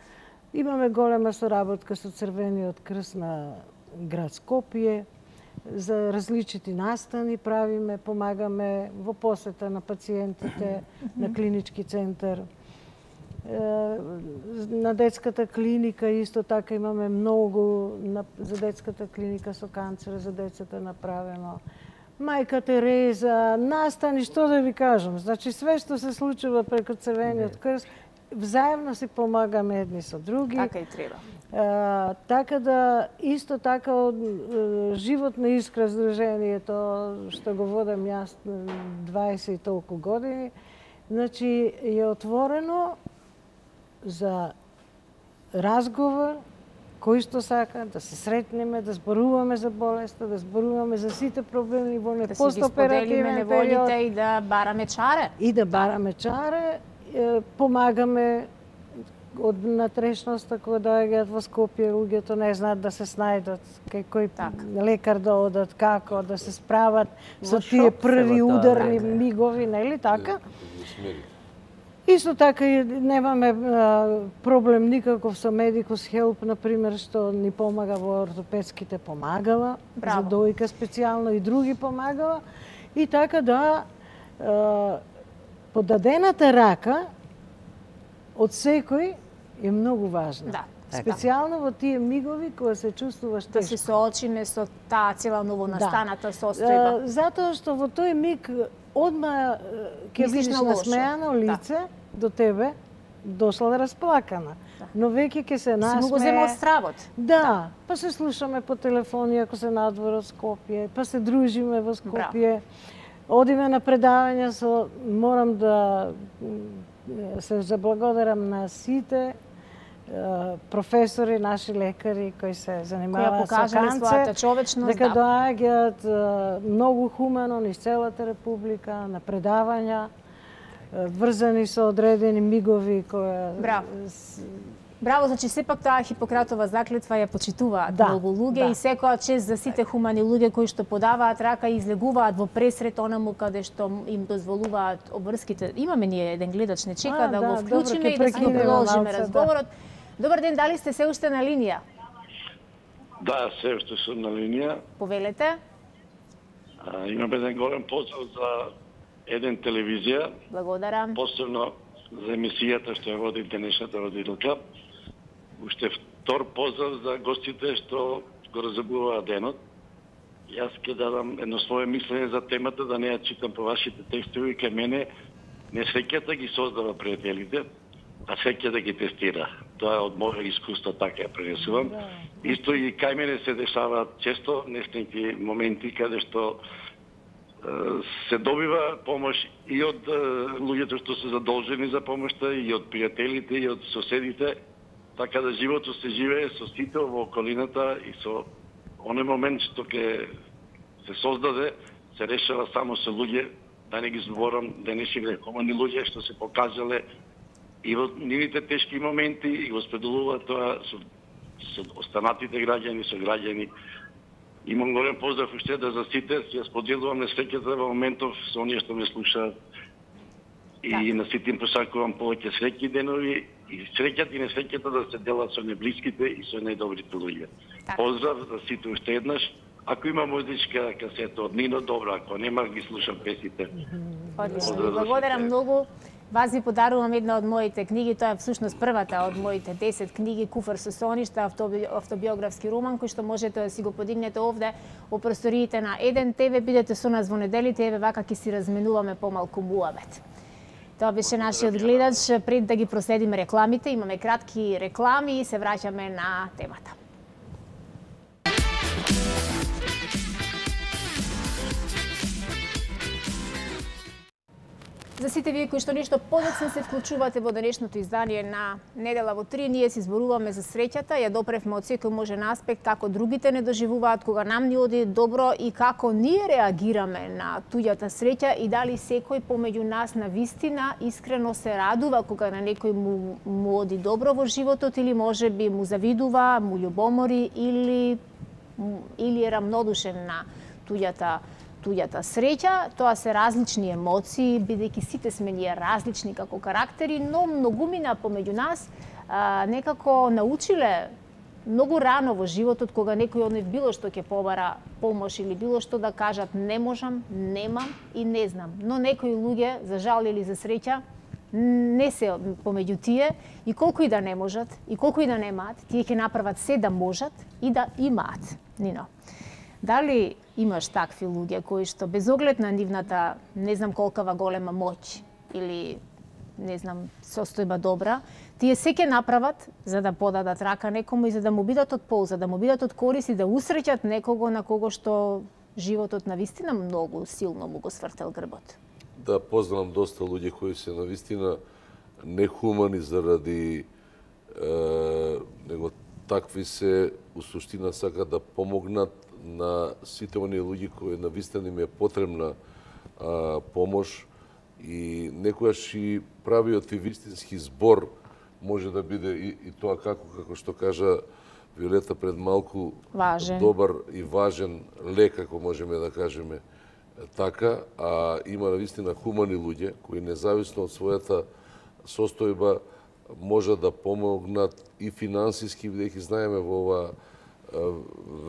Имаме голема соработка со Црвениот крст на град Скопје. За различити настани правиме, помагаме во посета на пациентите на клинички центар. На детската клиника исто така имаме многу за детската клиника со канцер за децата направено. Мајка Тереза, настани, што да ви кажам. Значи све што се случува преку Црвениот крст, взаемно си помагаме едни со други. Така и треба. Така да, исто така од Животна искра здруженијето, што го водам јас 20 и толку години, значи е отворено за разговор, кој што сака да се сретнеме, да зборуваме за болеста, да зборуваме за сите проблеми во да постоперативен период. Да си ги споделиме неволите и да бараме чаре. И да бараме чаре. помагаме од натрешноста кога доаѓаат во Скопје, луѓето не знаат да се снајдат, кај кој лекар да одат, како да се справат со тие први ударни мигови, нели така? Исто така и немаме проблем никаков со Medicus Help, например, што ни помага во ортопедските помагала, за дојка специјално и други помагала. И така да подадената рака од секој е многу важна. Да. Специјално во тие мигови кога се чувствуваш тешко. Да се соочиме со таа цела новонастаната состојба. Затоа што во тој миг одма ќе видиш насмејано лице до тебе, дошла да расплакана. Но веќе ќе се насмее. Се му го зема од стравот. Да, па се слушаме по телефони ако се надвор од Скопје, па се дружиме во Скопје. Одиме на предавања со, морам да се заблагодарам на сите професори, наши лекари кои се занимаваат со канцер, дека доаѓаат многу хумано низ целата република на предавања, врзани со одредени мигови кои... Браво, значи сепак таа Хипократова заклетва ја почитуваат многу луѓе и секоја чест за сите хумани луѓе кои што подаваат рака и излегуваат во пресрет онаму каде што им дозволуваат обврските. Имаме ние еден гледач, не чека да го вклучиме и да си го продолжиме разговорот. Добар ден, дали сте се уште на линија? Да, се уште сум на линија. Повелете. Имам еден голем поздрав за еден телевизија. Благодарам. Посебно за емисијата што ја води денешната водителка. Уште втор поздрав за гостите што го разобуваа денот. Јас ќе дадам едно свое мислење за темата, да не ја читам по вашите текстови, кај мене несреќата ги создава пријателите, а среќата ги тестира. Тоа е од моје искуство, така ја пренесувам. Исто и кај мене се дешаваат често нешнеки моменти каде што се добива помош и од луѓето што се задолжени за помошта, и од пријателите, и од соседите, така да животот се живее со сите во околината и со оној момент што ќе се создаде, се решава само со луѓе, да не ги зборам денешните хумани луѓе што се покажале и во нивните тешки моменти и го споделуваат тоа со останатите граѓани, со граѓани. Имам голем поздрав уште да за сите, ја споделувам несреќата во моментов со оние што ме слушаат. И на сите им посакувам повеќе среќни денови и среќата и несреќата да се делат со неблиските и со најдобрите луѓе. Поздрав за сите уште еднаш. Ако има музичка касета од Нино, добро, ако нема, ги слушам песите. Одлично, благодарам многу. Вас ви подарувам една од моите книги, тоа е всушност првата од моите 10 книги, Куфар со соништа, автобиографски роман, кој што можете да си го подигнете овде во просториите на Еден ТВ. Бидете со нас во неделите, еве вака ќе си разменуваме помалку муабет. Тоа беше нашиот гледач. Пред да ги проследиме рекламите, имаме кратки реклами и се враќаме на темата. За сите вие кои што нешто подоцна се вклучувате во денешното издание на Недела во 3, ние си зборуваме за среќата, ја допревме од секој можен аспект, како другите не доживуваат кога нам ни оди добро и како ние реагираме на туѓата среќа и дали секој помеѓу нас на вистина искрено се радува кога на некој му оди добро во животот или можеби му завидува, му љубомори или е рамнодушен на туѓата среќа. Тоа се различни емоции, бидејќи сите сме ние различни како карактери, но многумина помеѓу нас некако научиле многу рано во животот, кога некој од нив било што ќе побара помош или било што да кажат не можам, немам и не знам. Но некои луѓе, за жал или за среќа, не се помеѓу тие и колку и да не можат, и колку и да немаат, тие ќе направат се да можат и да имаат. Нино, дали имаш такви луѓе кои што без оглед на нивната не знам колкава голема моќ или не знам состојба добра, тие се ќе направат за да подадат рака некому и за да му бидат од полза, да му бидат од корис и да усреќат некого на кого што животот навистина многу силно му го свртел грбот. Да, познавам доста луѓе кои се навистина нехумани заради него такви се у суштина сакат да помогнат на сите оние луѓе кои навистина им е потребна помош И некојаш и правиот и вистински збор може да биде и тоа како што кажа Виолета пред малку, важен, добар и важен лек, ако можеме да кажеме така, а има навистина хумани луѓе кои независно од својата состојба може да помогнат и финансиски, бидејќи знаеме во ова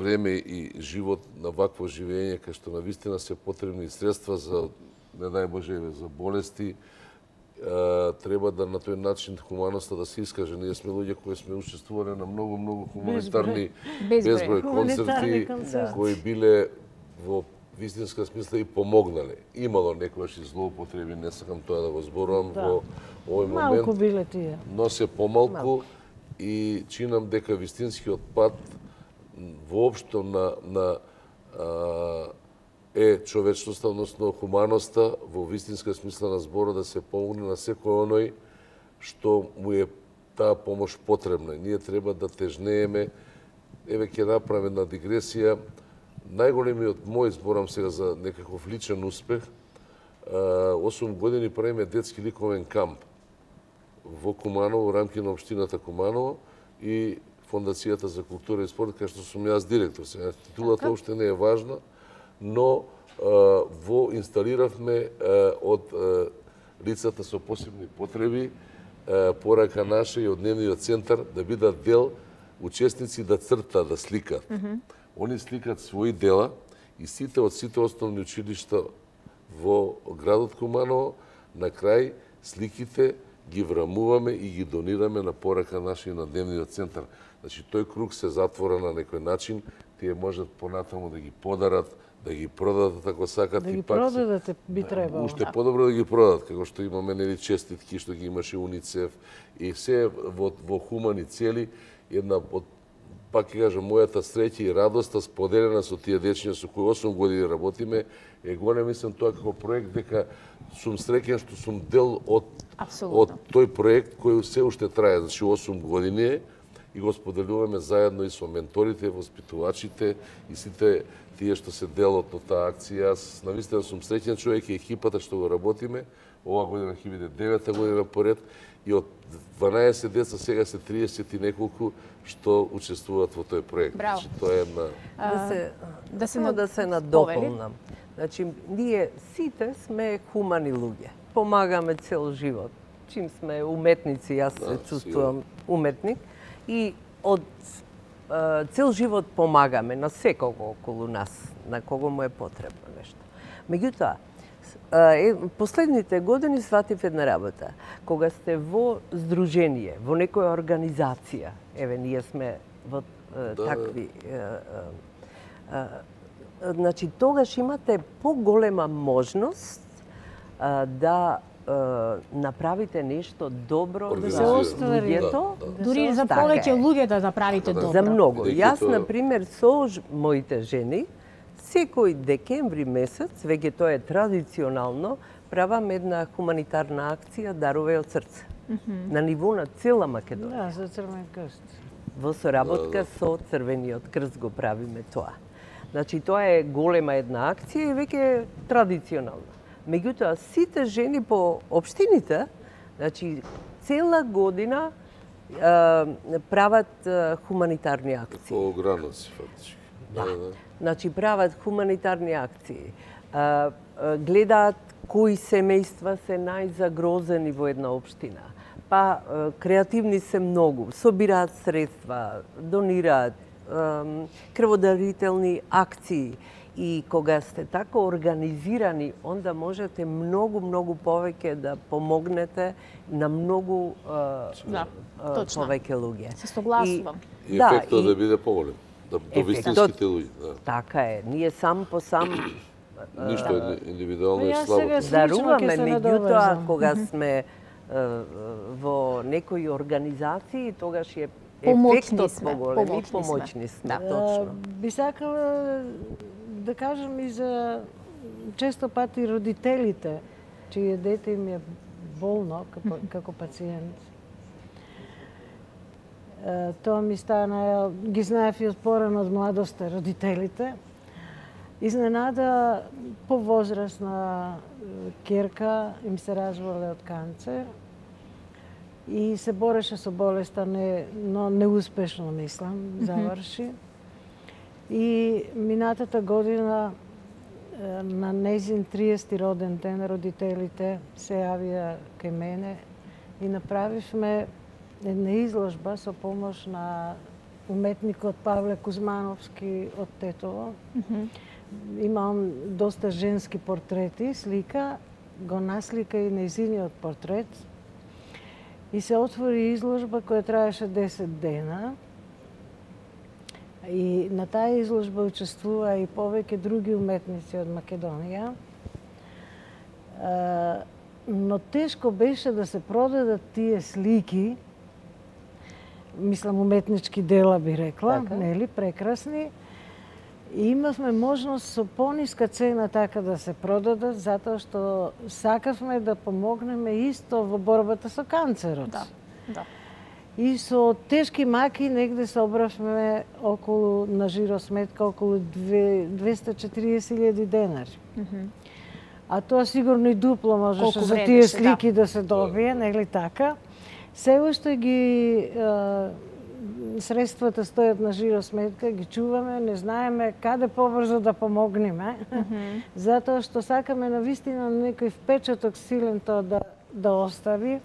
време и живот на вакво живење, кај што навистина се потребни средства за, не дај Боже, за болести, треба да на тој начин хуманоста да се искаже. Ние сме луѓе кои сме учествувале на многу хуманитарни безброј концерти кои биле во вистинска смисла и помогнале. Имало некојаш и злоупотреби, не сакам тоа да го зборувам во овој момент. Малку биле тие. Но се помалку и чинам дека вистинскиот пат воопшто на човечноста, односно хуманоста, во вистинска смисла на збора да се помогне на секој оној што му е таа помош потребна. Ние треба да тежнееме. Еве ќе направам една дигресија. Најголемиот мој, зборам сега за некаков личен успех, 8 години правиме детски ликовен камп во Куманово, во рамки на општината Куманово и Фондацијата за култура и спорт, кај што сум јас директор. Сега титулата уште не е важна, но во инсталиравме од лицата со посебни потреби порака наша и од дневниот центар да бидат дел учесници да цртат, да сликат. Они сликат своји дела и сите од сите основни училишта во градот Куманово, на крај сликите ги врамуваме и ги донираме на порака наша и на дневниот центар. Значи, тој круг се затвора на некој начин, тие можат понатаму да ги подарат, да ги продадат ако сакат. Да ги продадат би требало. Уште подобро да ги продадат, како што имаме нели честитки што ги имаше УНИЦЕФ и се во хумани цели. Една од, пак ќе кажам, мојата среќа и радоста споделена со тие дечиња со кои 8 години работиме, е голем, мислам, тоа како проект, дека сум среќен што сум дел од тој проект кој се уште трае, значи 8 години и го споделуваме заедно и со менторите, воспитувачите и сите тие што се дел од таа акција. Јас навистина сум среќен човек и екипата што го работиме. Ова година ќе биде 9-та година поред и од 12 деца сега се 30 и неколку што учествуваат во тој проект. Браво. Значи, тоа е една... Да се надополнам. Значи, ние сите сме хумани луѓе. Помагаме цел живот. Чим сме уметници, јас се чувствувам уметник. И од цел живот помагаме на секого околу нас, на кого му е потребно нешто. Меѓутоа, последните години сватив една работа. Кога сте во здружение, во некоја организација, еве, ние сме во такви... Значи, тогаш имате поголема можност да направите нешто добро за луѓето. Дури за повеќе луѓе да направите добро. За многу. Јас, например, со моите жени, секој декември месец, веќе тоа е традиционално, правам една хуманитарна акција Дарове од срце. На ниво на цела Македонија. Да, за Црвен крст. Во соработка со Црвениот крст го правиме тоа. Значи, тоа е голема една акција и веќе традиционална. Меѓутоа, сите жени по општините, значи, цела година прават хуманитарни акции. По граници, фактички. Да. Значи, прават хуманитарни акции. Гледаат кои семејства се најзагрозени во една општина. Па, креативни се многу. Собираат средства, донираат, крводарителни акции. И кога сте така организирани, онда можете многу повеќе да помогнете на многу повеќе луѓе. Се согласувам. И ефектот да биде поголем. До вистинските луѓе. Така е. Ние сам по сам ништо индивидуално е слабо. Даруваме, меѓутоа, кога сме во некои организации, тогаш е ефектот поголем и помоćни сме. Точно. Би сакала да кажам и за често пати родителите, чие дете им е болно како пациент. Тоа ми стана, ги знаев и од порано од младоста родителите. Изненада повозрастна ќерка им се развале од канцер и се бореше со болеста, но неуспешно, мислам, заврши. И минатата година на нејзин 30 роден ден родителите се јавија кај мене и направивме една изложба со помош на уметникот Павле Кузмановски од Тетово. Имам доста женски портрети, слика, го наслика и нејзиниот портрет. И се отвори изложба која траеше 10 дена. И на таа изложба учествува и повеќе други уметници од Македонија. Но тешко беше да се продадат тие слики, мислам уметнички дела би рекла, нели, прекрасни. И имавме можност со пониска цена така да се продадат, затоа што сакавме да помогнеме исто во борбата со канцерот. Да. И со тешки маки негде собравме околу, на жиросметка, околу 240.000 денари. А тоа сигурно и дупло можеше за тие слики да се добие, нели така? Се уште ги средствата стојат на жиросметка, ги чуваме, не знаеме каде побрзо да помогнеме, затоа што сакаме навистина некој впечаток силен тоа да остави,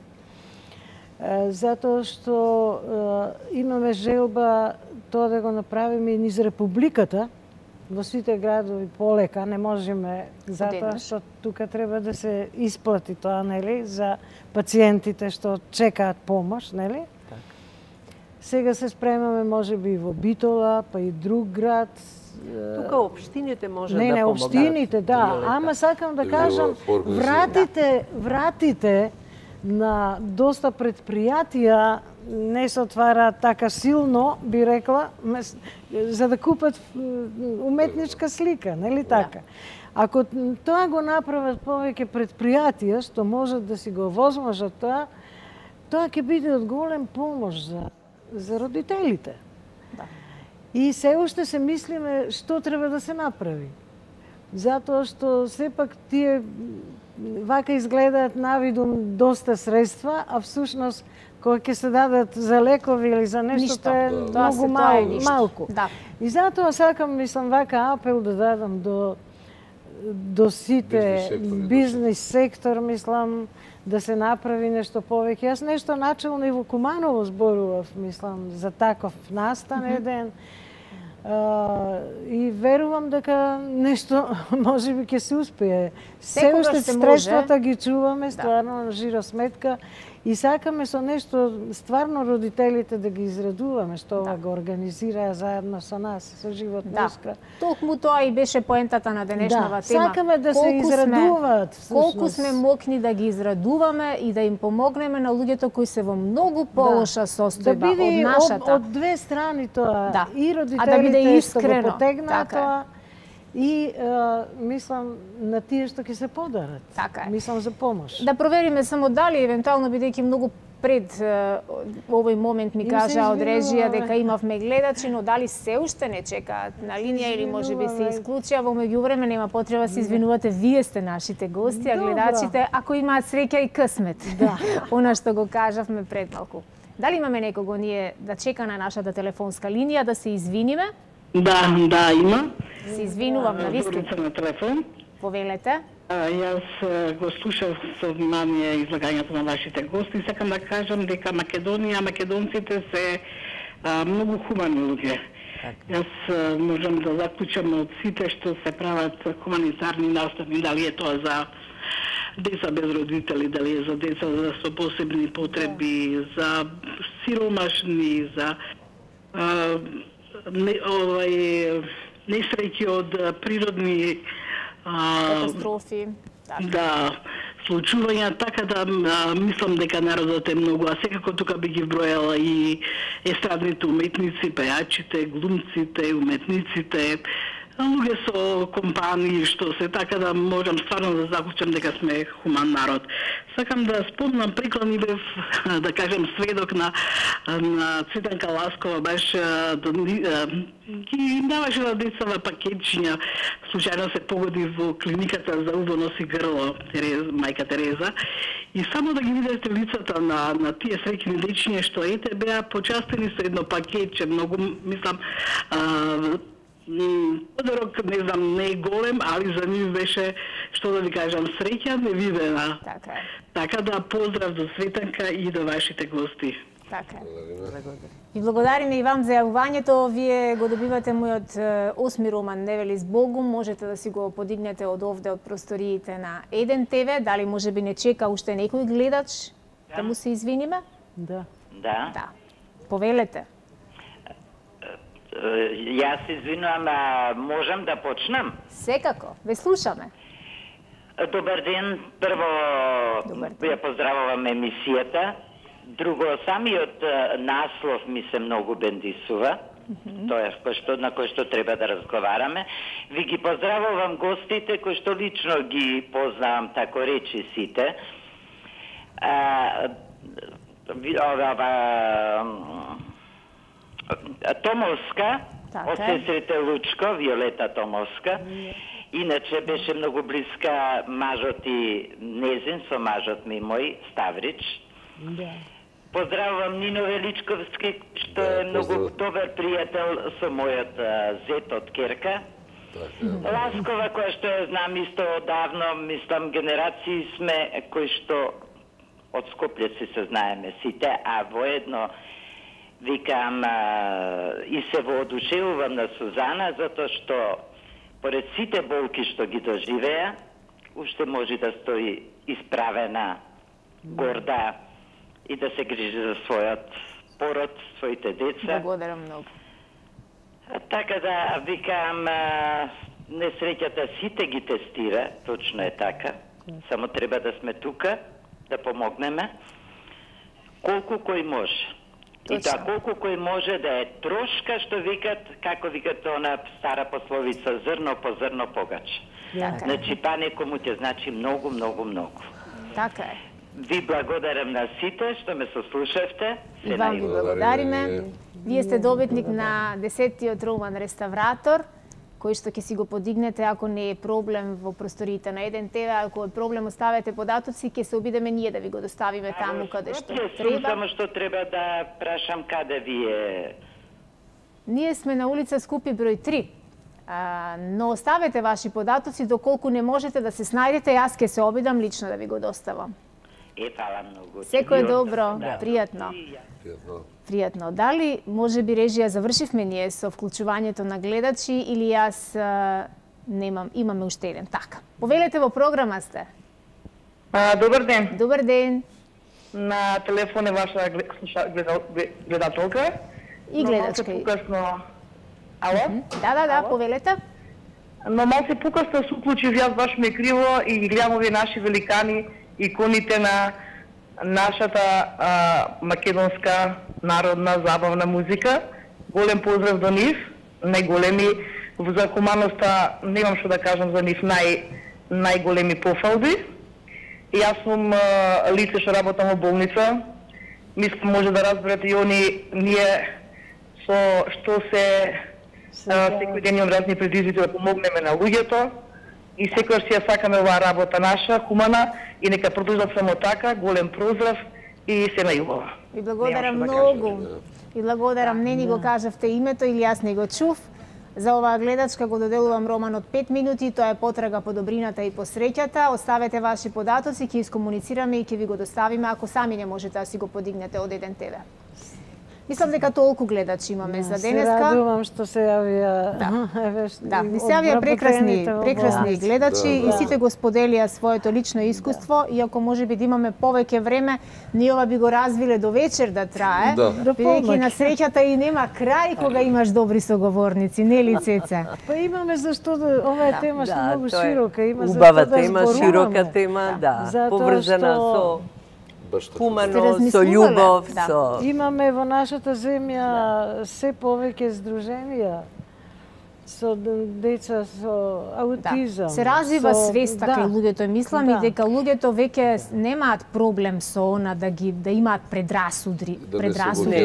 затоа што имаме желба тоа да го направиме и низ Републиката, во сите градови полека, не можеме, затоа што тука треба да се исплати тоа, нели, за пациентите што чекаат помош, нели? Сега се спремаме можеби и во Битола, па и друг град. Тука општините може да помогаат. Не, општините, да. Ама сакам да кажам, вратите на доста предпријатија не се отвараат така силно, би рекла, за да купат уметничка слика, нели така? Ако тоа го направат повеќе предпријатија, што можат да си го возможат тоа ќе биде од голем помош за родителите. И се уште се мислиме што треба да се направи. Затоа што сепак тие вака изгледаат навидум доста средства, а всушност кога ќе се дадат за лекови или за нешто е многу малку. И затоа сакам, мислам, вака апел да дадам до сите бизнес сектор, мислам, да се направи нешто повеќе. Јас нешто начелно и во Куманово зборував, мислам, за таков настан еден. И верувам дека нешто можеби ќе се успее. Се уште средствата ги чуваме стварно на жиросметка и сакаме со нешто стварно родителите да ги израдуваме, што ова го организираа заедно со нас, со Живот Искра. Толку тоа и беше поентата на денешнава тема. Сакаме да се израдуваат. Колку сме мокни да ги израдуваме и да им помогнеме на луѓето кои се во многу полоша состојба од нашата. Да биде од две страни тоа. И родителите што го потегнаат тоа, и мислам на тие што ќе се подарат. Мислам за помош. Да провериме само дали евентуално, бидејќи многу пред овој момент ми кажа од режија дека имавме гледачи, но дали се уште не чекаат на линија или можеби се исклучија, во меѓувреме нема потреба се извинувате, вие сте нашите гости, а гледачите ако имаат среќа и късмет. Она што го кажавме пред малку. Дали имаме некого ние да чека на нашата телефонска линија да се извиниме? Да, има. Се извинувам на виски. На телефон. Повелете. Јас го слушав со внимание излагањето на вашите гости и сакам да кажам дека Македонија, македонците се многу хумани луѓе. Јас можам да заклучам од сите што се прават хуманитарни настани, дали е тоа за деца без родители, дали е за деца со посебни потреби, за сиромашни, за несреќи од природни катастрофи. Да, случувања, така да мислам дека народот е многу, а секако тука би ги вбројала и естрадните уметници, пејачите, глумците, уметниците, луѓе со компании, што се, така да можам стварно да заклучам дека сме хуман народ. Сакам да спомнам приклад, и бев, да кажем, сведок на Цветанка Ласкова, беше ги даваше на децава пакетчиња, случајно се погоди во клиниката за убо, нос и грло, мајка Тереза, и само да ги видите лицата на тие среќни дечиња што ете беа почастени со едно пакетче, многу, мислам, подарок, не знам, не е голем, али за нив беше, што да ви кажам, среќа невидена. Така да поздрав до Светанка и до вашите гости. Така. И благодариме и вам за јавувањето. Вие го добивате мојот 8 роман Невели Збогум. Можете да си го подигнете од овде, од просториите на Еден ТВ. Дали може би не чека уште некој гледач да му се извиниме? Да. Да. Повелете. Јас се извинувам, можам да почнам? Секако, ве слушаме. Добар ден, прво ја поздравувам емисијата. Друго, самиот наслов ми се многу бендисува. Тоа е на кој што треба да разговараме. Ви ги поздравувам гостите, кои што лично ги познавам, тако речи сите. Томовска, од сестрите Лучко, Виолета Томовска. Иначе беше многу блиска мажот и незин со мажот ми мој, Ставрич. Поздравувам Нино Величковски, што е многу добар пријател со мојот зет од Керка. Ласкова, која што ја знам исто одавно, мислам, генерации сме кои што од Скопје се знаеме сите, а воедно викам и се воодушевувам на Сузана, затоа што поред сите болки што ги доживеа, уште може да стои исправена, горда и да се грижи за својот пород, своите деца. Благодарам многу. Така да, викам, несреќата сите ги тестира, точно е така. Само треба да сме тука, да помогнеме, колку кој може. И да, колку кој може да е трошка, што викат, како викат она стара пословица, зрно по зрно погача. Значи, па некому ќе значи многу, многу, многу. Така е. Ви благодарам на сите што ме сослушавте. И вам ви благодариме. Вие сте добитник на 10-тиот роман Реставратор, кој што ќе си го подигнете ако не е проблем во просториите на Еден ТВ, ако е проблем оставете податоци, ќе се обидеме ние да ви го доставиме таму каде што треба. Само што треба да прашам каде вие. Ние сме на улица Скупи број 3. Но оставете ваши податоци, доколку не можете да се снајдете, јас ќе се обидам лично да ви го доставам. Фала многу. Секој добро, пријатно. Пријатно. Дали може би режија завршивме ние со вклучувањето на гледачи или јас имаме уште еден? Така. Повелете, во програма сте. Добар ден. Добар ден. На телефон е ваша гледателка. И гледачка. Ало? Да, повелете. Но малце покасно се уклучив јас, баш ме криво, и гледам овие наши великани, иконите на нашата македонска народна забавна музика. Голем поздрав до нив, најголеми за хуманоста, немам што да кажам за нив, најголеми пофалби. И јас сум лице што работам во болница. Мислам може да разберете и ние со што секој ден имам разни предизвици да помогнеме на луѓето. И секојаш си ја сакаме оваа работа наша, хумана, и нека продолжат само така, голем поздрав и се најубава. Ви благодарам многу. И благодарам, не ни го кажавте името или јас не го чув. За оваа гледачка го доделувам романот 5 минути, тоа е потрага по добрината и по среќата. Оставете ваши податоци, ќе искомуницираме и ќе ви го доставиме ако сами не можете да си го подигнете од Еден ТВ. Мислам дека толку гледачи имаме за денеска. Се радувам што се јавија. Да, ми се јавија прекрасни гледачи и сите го споделија своето лично искуство, иако можеби да имаме повеќе време, ние ова би го развиле до вечер да трае, бидејќи на среќата и нема крај кога имаш добри соговорници, нели Цеце? Па имаме зашто ова е тема што многу широка, има убава тема, широка тема, да, поврзана со хумано, со љубов, со... Имаме во нашата земја се повеќе здруженија со деца со аутизам. Се развива свеста кај луѓето. Мислам и дека луѓето веќе немаат проблем со она да имаат предрасуди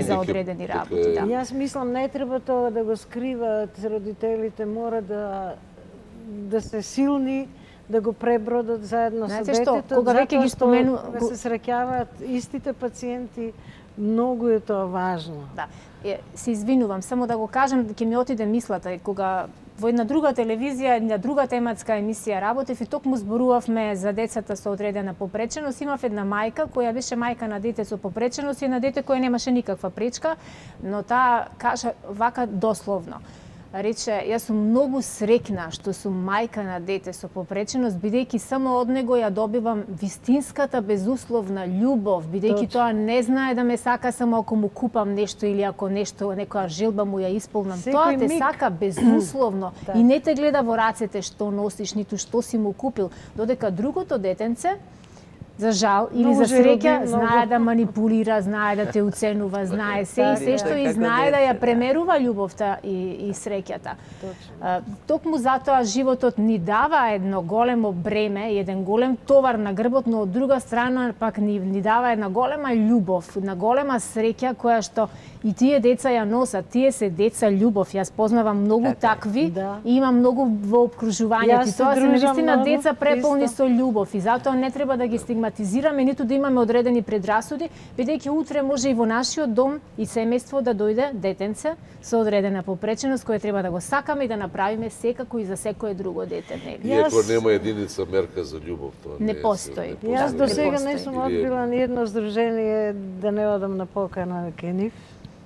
за одредени работи. Јас мислам не треба тоа да го скриваат родителите, мора да се силни, да го пребродат заедно со детето, кога веќе ги спомену, да се среќаваат истите пациенти, многу е тоа важно. Да. Се извинувам, само да го кажам, ќе ми отиде мислата, кога во една друга телевизија, една друга тематска емисија работев и токму зборувавме за децата со одредена попреченост. Имав една мајка која беше мајка на дете со попреченост и на дете која немаше никаква пречка, но таа кажа вака дословно. Рече, јас сум многу среќна што сум мајка на дете со попреченост, бидејќи само од него ја добивам вистинската безусловна љубов, бидејќи тоа не знае да ме сака само ако му купам нешто или ако некоја желба му ја исполнам. Тоа те сака безусловно и не те гледа во рацете што носиш, ниту што си му купил, додека другото детенце за жал или за среќа знае да манипулира, знае да те уценува, знае се што и знае да ја премерува љубовта и среќата. Токму затоа животот ни дава едно големо бреме, еден голем товар на грбот, но од друга страна пак ни дава една голема љубов, една голема среќа која што и тие деца ја носат. Тие се деца љубов. Јас познавам многу такви и имам многу во обкружувањето. И тоа се навистина деца преполни со љубов и затоа не треба да ги стигматизираме, ниту да имаме одредени предрасуди, бидејќи утре може и во нашиот дом и семејство да дојде детенце со одредена попреченост која треба да го сакаме и да направиме секако и за секое друго дете. Иако нема единица мерка за љубов, тоа не постои. Јас до сега не сум одбила ни едно здружение да не одам на покана кај нив,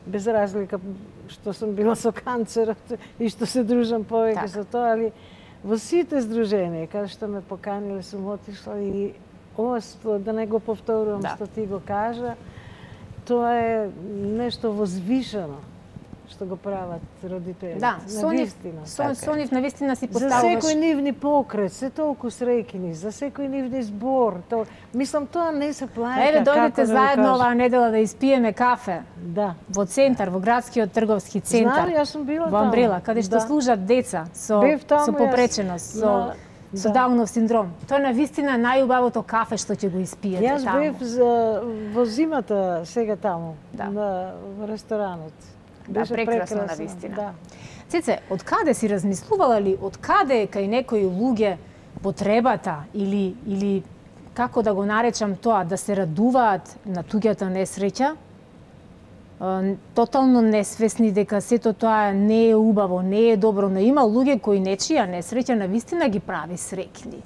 без разлика што сум била со канцерот и што се дружам повеќе со тоа, али во сите здруженија каде што ме поканиле сум отишла и ова да не го повторувам што ти го кажа, тоа е нешто возвишено што го прават родителите. Да, со нив навистина си поставуваш. За секој нивни покрет, се толку среќни, за секој нивни збор. Мислам, тоа не се плаќа. Еве, дојдете заедно оваа недела да испиеме кафе. Да. Во центар, во градскиот трговски центар. Знам, јас сум била во Амбрела, каде што служат деца со попреченост, со Даунов синдром. Тоа навистина најубавото кафе што ќе го испиете таму. Јас бев во зимата сега таму, во ресторанот. Беше прекрасно навистина. Цеце, од каде си размислувала ли, од каде е кај некои луѓе потребата или како да го наречам тоа, да се радуваат на туѓата несреќа, тотално несвесни дека сето тоа не е убаво, не е добро, но има луѓе кои нечија несреќа навистина ги прави среќни.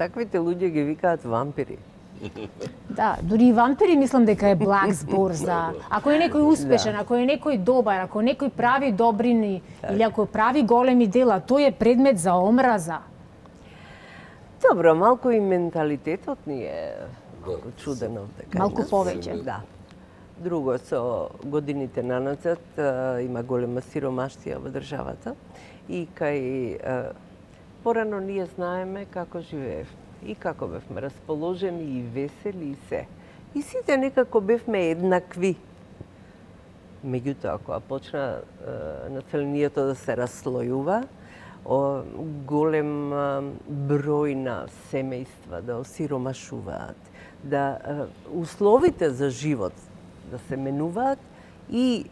Таквите луѓе ги викаат вампири. Да, дури и вампири мислам дека е благ збор за... Ако е некој успешен, ако е некој добар, ако некој прави добрини или ако прави големи дела, тој е предмет за омраза. Добро, малку и менталитетот ни е чудено. Малку повеќе. Да. Друго, со годините нанацат има голема сиромаштија во државата и кај порано ние знаеме како живеевме и како бевме расположени и весели и се. И сите некако бевме еднакви. Меѓутоа, кога почна населението да се расслојува, голем број на семејства да осиромашуваат, да условите за живот да се менуваат и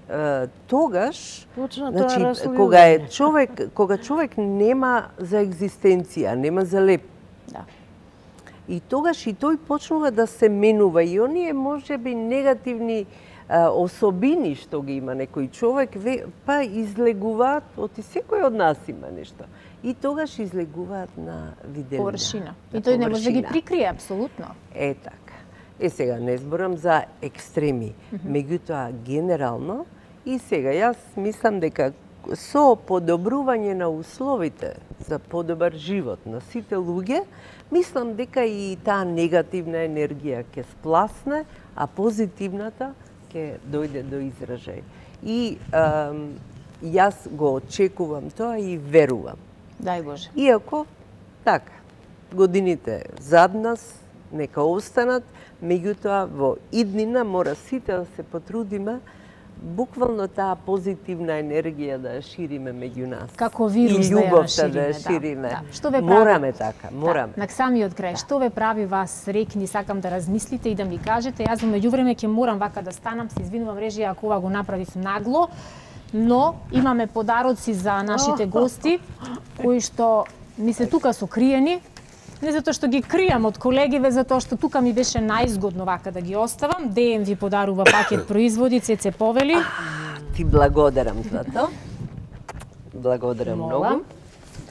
тогаш, значи, кога човек нема за екзистенција, нема за леп, и тогаш и тој почнува да се менува и оние можеби негативни особини што ги има некој човек, па излегуваат, оти секој од нас има нешто. И тогаш излегуваат на виделина. Површина. И тој не може да ги прикрие, апсолутно. Е така. Сега не зборам за екстреми, меѓутоа генерално и сега јас мислам дека со подобрување на условите за подобар живот на сите луѓе, мислам дека и таа негативна енергија ќе спласне, а позитивната ќе дојде до изражај. И јас го очекувам тоа и верувам. Дај Боже. Иако, така, годините зад нас нека останат, меѓутоа во иднина мора сите да се потрудиме буквално таа позитивна енергија да ја шириме меѓу нас. Како вирус и љубовта да ја шириме. Да. Што ве прави? Мораме така, мораме. Да, на самиот крај, што ве прави вас среќни, сакам да размислите и да ми кажете. Јас во меѓувреме ќе морам вака да станам, се извинувам режија ако ова го направив нагло, но имаме подароци за нашите гости, кои што ми се тука сокриени. Не затоа што ги кријам од колегиве, затоа што тука ми беше најзгодно вака да ги оставам. ДМ ви подарува пакет производи, ЦЦ Повели. Ти благодарам за тоа. Благодарам многу.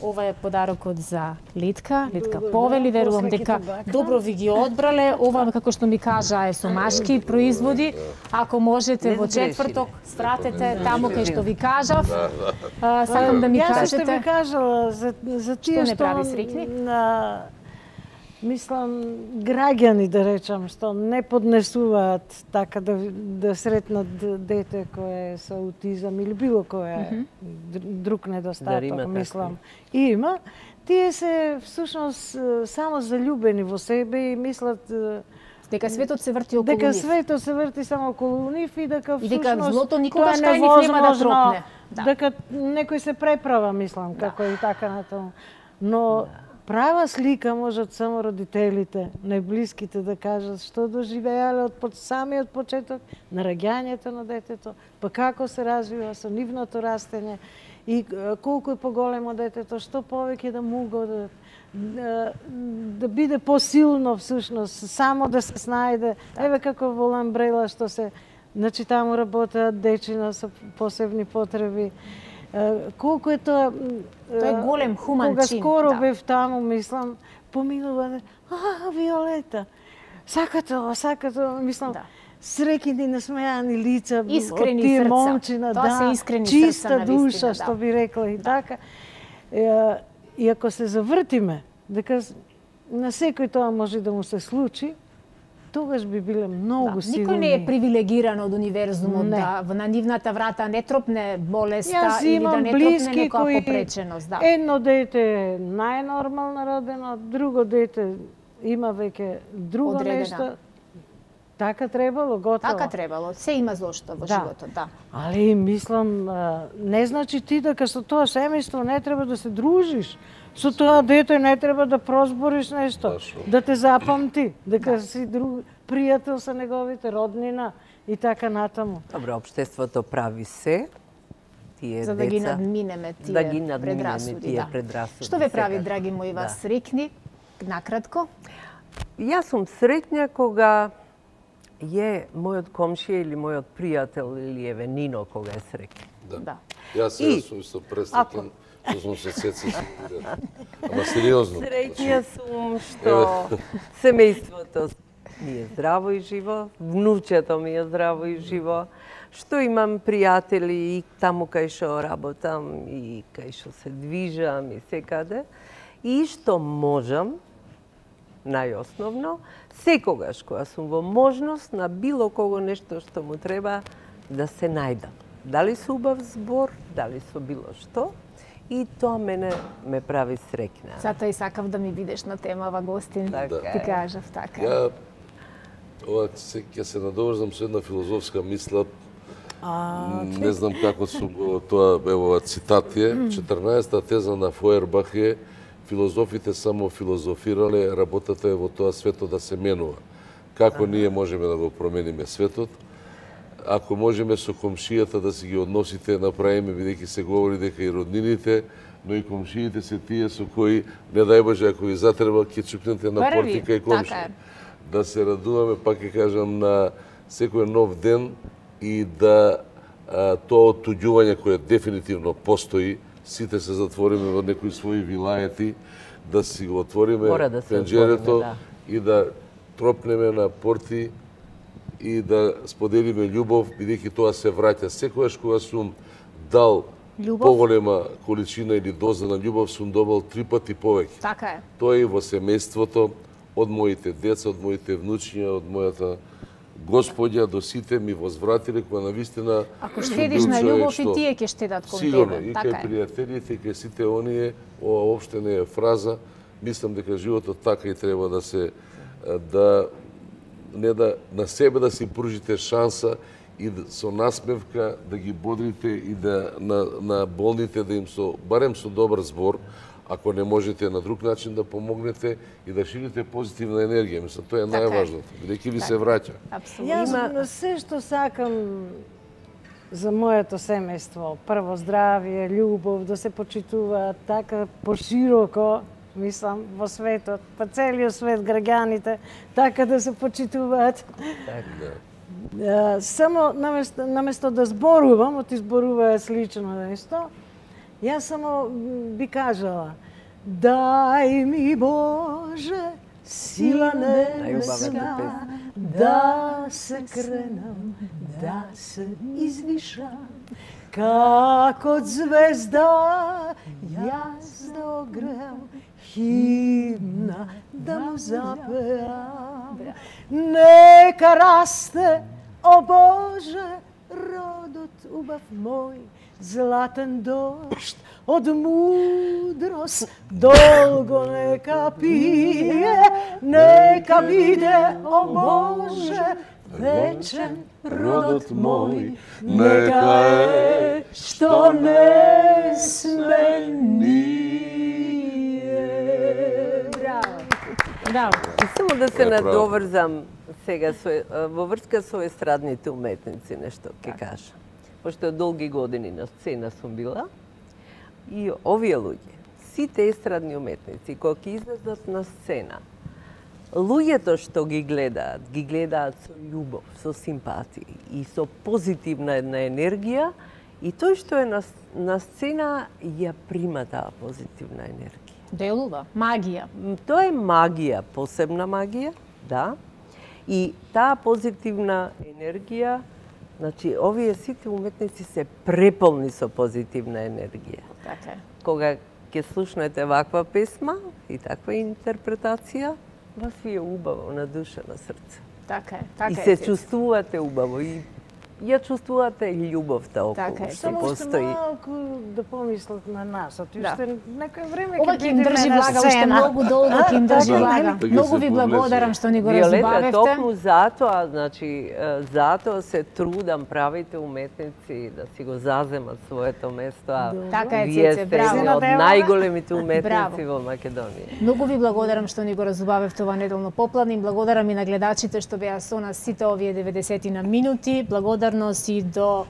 Ова е подарокот за Литка Повели. Верувам дека добро ви ги одбрале. Ова, како што ми кажа, е со машки производи. Ако можете во четврток, свратете таму кај што ви кажав. Сакам да ми кажете. Јас што ви кажала за тие што не прави среќни? Мислам, граѓани, да речам, што не поднесуваат така да сретнат дете кое е со аутизам или било кој друг недостаток, мислам. Има. Тие се всушност само заљубени во себе и мислат дека светот се врти околу нив. Дека светот се врти само околу нив и дека всушност злото никогаш кај нив нема да тропне. Дека некој се преправа, мислам, како и така натаму. Но права слика можат само родителите, најблиските да кажат што доживеале од самиот почеток на раѓањето на детето, па како се развива со нивното растење и колку е поголемо детето, што повеќе да му го да биде посилно всушност, само да се снајде. Еве како во Ламбрела што се, значи таму работеат дечина со посебни потреби. Колку е тоа... Тоа е голем хуман чин. Кога скоро бев таму, мислам, поминува, Виолета, сакато, мислам, среќни насмејани лица, искрени од тие срца. момчина, Тоа се искрени чиста срца, душа, што би рекла и така. И ако се завртиме, дека на секој тоа може да му се случи, тогаш би биле многу сигурни. Никој не е привилегиран од универзумот да на нивната врата не тропне болеста или да не тропне некоја попреченост. Едно дете е најнормално родено, друго дете има веќе друго нешто. Така требало, готово. Така требало. Се има зошто во животот, да. Али мислам, не значи ти дека со тоа семејство не треба да се дружиш. Со тоа дете не треба да прозбориш нешто, да те запамти, дека си друг пријател со неговите роднина и така натаму. Добро, општеството прави се. Тие за да ги надминеме тие предрасуди. Што ве прави, драги мои, вас среќни? Накратко. Јас сум среќна кога е мојот комшија или мојот пријател или еве Нино кога е среќен. Да. Јас сум исто пресреќен, што сум се сецил. Ама сериозно. Среќна сум што семејството ми е здраво и живо, внучето ми е здраво и живо, што имам пријатели и таму кај што работам и кај што се движам и секаде, и што можам, најосновно, секогаш кога сум во можност на било кого нешто што му треба да се најдам. Дали со убав збор, дали со било што, и тоа мене ме прави среќна. Затоа и сакав да ми бидеш на темава гостин. Ти кажав така. Ја ќе се надоврзам со една филозофска мисла. Не знам како су тоа ево цитат е. 14-та теза на Фойербах е: филозофите само филозофирале, работата е во тоа светот да се менува. Како ние можеме да го промениме светот? Ако можеме со комшијата да си ги односите направиме, бидејќи се говори дека и роднините, но и комшиите се тие со кои, не дај Боже, ако ви затреба, ќе чукнете на портика и комшија. Да се радуваме, пак ќе кажам, на секој нов ден и да тоа оттуѓување кое дефинитивно постои, сите се затвориме во некои своји вилаети, да си го отвориме пенџерето и да тропнеме на порти и да споделиме љубов, бидејќи тоа се враќа. Секогаш кога сум дал поголема количина или доза на љубов, сум добил 3 пати повеќе. Така е. Тоа е и во семејството, од моите деца, од моите внучиња, од мојата Господја до сите ми возвратиле кога навистина... Ако штедиш на љубов и тие ќе штедат кон тебе. Сигурно, и кај пријателите, и кај сите оние, ова воопште не е фраза. Мислам дека животот така и треба да се... не да на себе да си пружите шанса и со насмевка да ги бодрите и да на болните да им барем со добар збор, ако не можете на друг начин да помогнете и да ширите позитивна енергија. Мислам, тоа е најважното, бидејќи ви се враќа. Јас се што сакам за моето семејство, прво здравје, љубов, да се почитуваат така пошироко, мислам, во светот, по целиот свет граѓаните, така да се почитуваат. Само наместо да зборувам, оти зборуваат слично нешто, јас само би кажала: дај ми Боже сила небесна, да се кренам, да се извишам, како звезда јас да огреам, химна да му запеам. Нека расте, о Боже, родот убав мој, златен дожд од мудрост, долго нека пие, нека биде, о Боже, вечен родот мој, нека е што не смени. Браво. Само да се надоврзам сега во врска со естрадните уметници, нешто ќе кажам. Пошто долги години на сцена сум била, и овие луѓе, сите естрадни уметници, кога ќе излезат на сцена, луѓето што ги гледаат со љубов, со симпатија и со позитивна една енергија, и тој што е на сцена ја прима таа позитивна енергија. Делува, магија. Тоа е магија, посебна магија, да. И таа позитивна енергија, значи, овие сите уметници се преполни со позитивна енергија. Така е. Кога ќе слушнете ваква песма и таква интерпретација, вас ви е убаво на душа, на срце. Така е. И се чувствувате убаво и ја чувствувате љубовта околу што постои. Само малку да помислат на нас, оти уште некој време ова ќе им држи влага, уште многу долго ќе им држи влага. Многу ви благодарам што ни го разбавевте. Токму затоа, значи, затоа се трудам правите уметници да си го заземат своето место, а вие сте од најголемите уметници во Македонија. Многу ви благодарам што ни го разбавевте ова неделно попладне и благодарам и на гледачите што беа со нас сите овие 90 на минути. Благодарност и до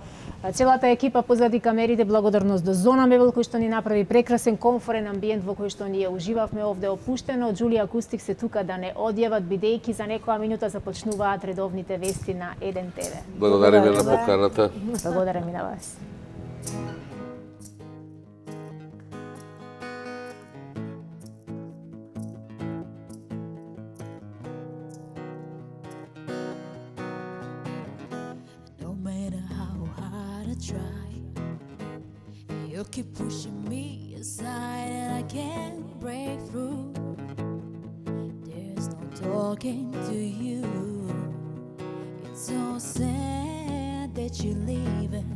целата екипа позади камерите, благодарност до Зона Мебел кој што ни направи прекрасен комфорен амбиент во кој што ние уживавме овде опуштено. Джулија Акустик се тука да не одјават, бидејќи за некоја минута започнуваат редовните вести на Еден ТВ. Благодарам на поканата. Благодарам и на вас. You keep pushing me aside and I can't break through. There's no talking to you. It's so sad that you're leaving.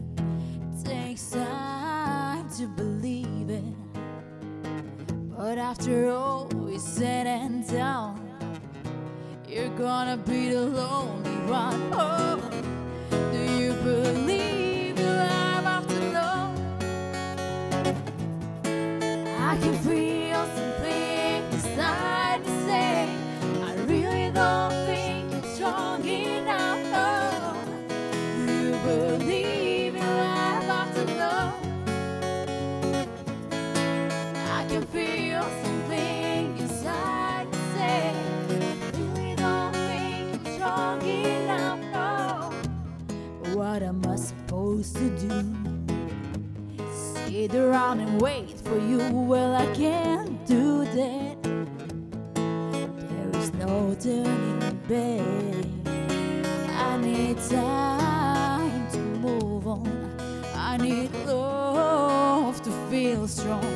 It takes time to believe it. But after all is said and done, you're gonna be the lonely one. Oh, do you believe that I'm after love? I can feel something inside to say I really don't think you're strong enough. Oh, do you believe in life after love? I can feel something inside to say I really don't think you're strong enough. Oh, what am I supposed to do? Sit around and wait for you? Well, I can't do that. There is no turning back. I need time to move on. I need love to feel strong.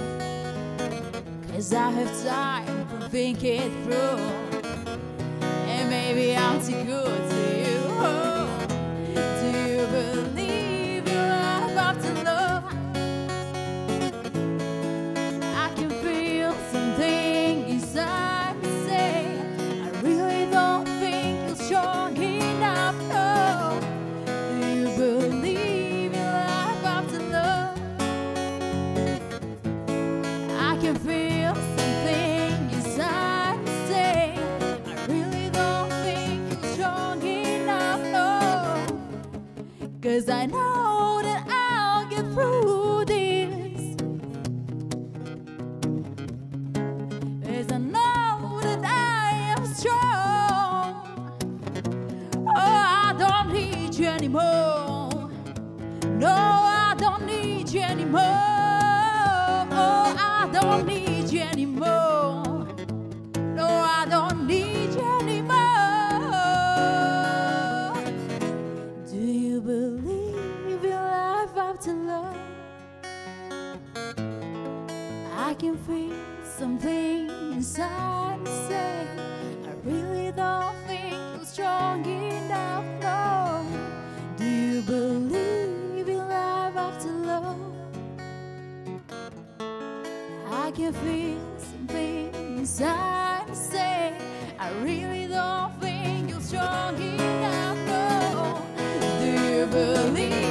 'Cause I have time to think it through. And maybe I'm too good to you. Oh, do you believe in love after love? I can feel something inside me say I really don't think you're strong enough. Oh, do you 'cause I know that I'll get through this. 'Cause I know that I am strong. Oh, I don't need you anymore. No, I don't need you anymore. Oh, I don't need you anymore. No, I don't need you anymore. Do you believe in life after love? I can feel something inside me say, I really don't think you're strong enough, no. Do you believe in life after love? I can feel something inside me say, I really don't think you're strong enough, no. Do you believe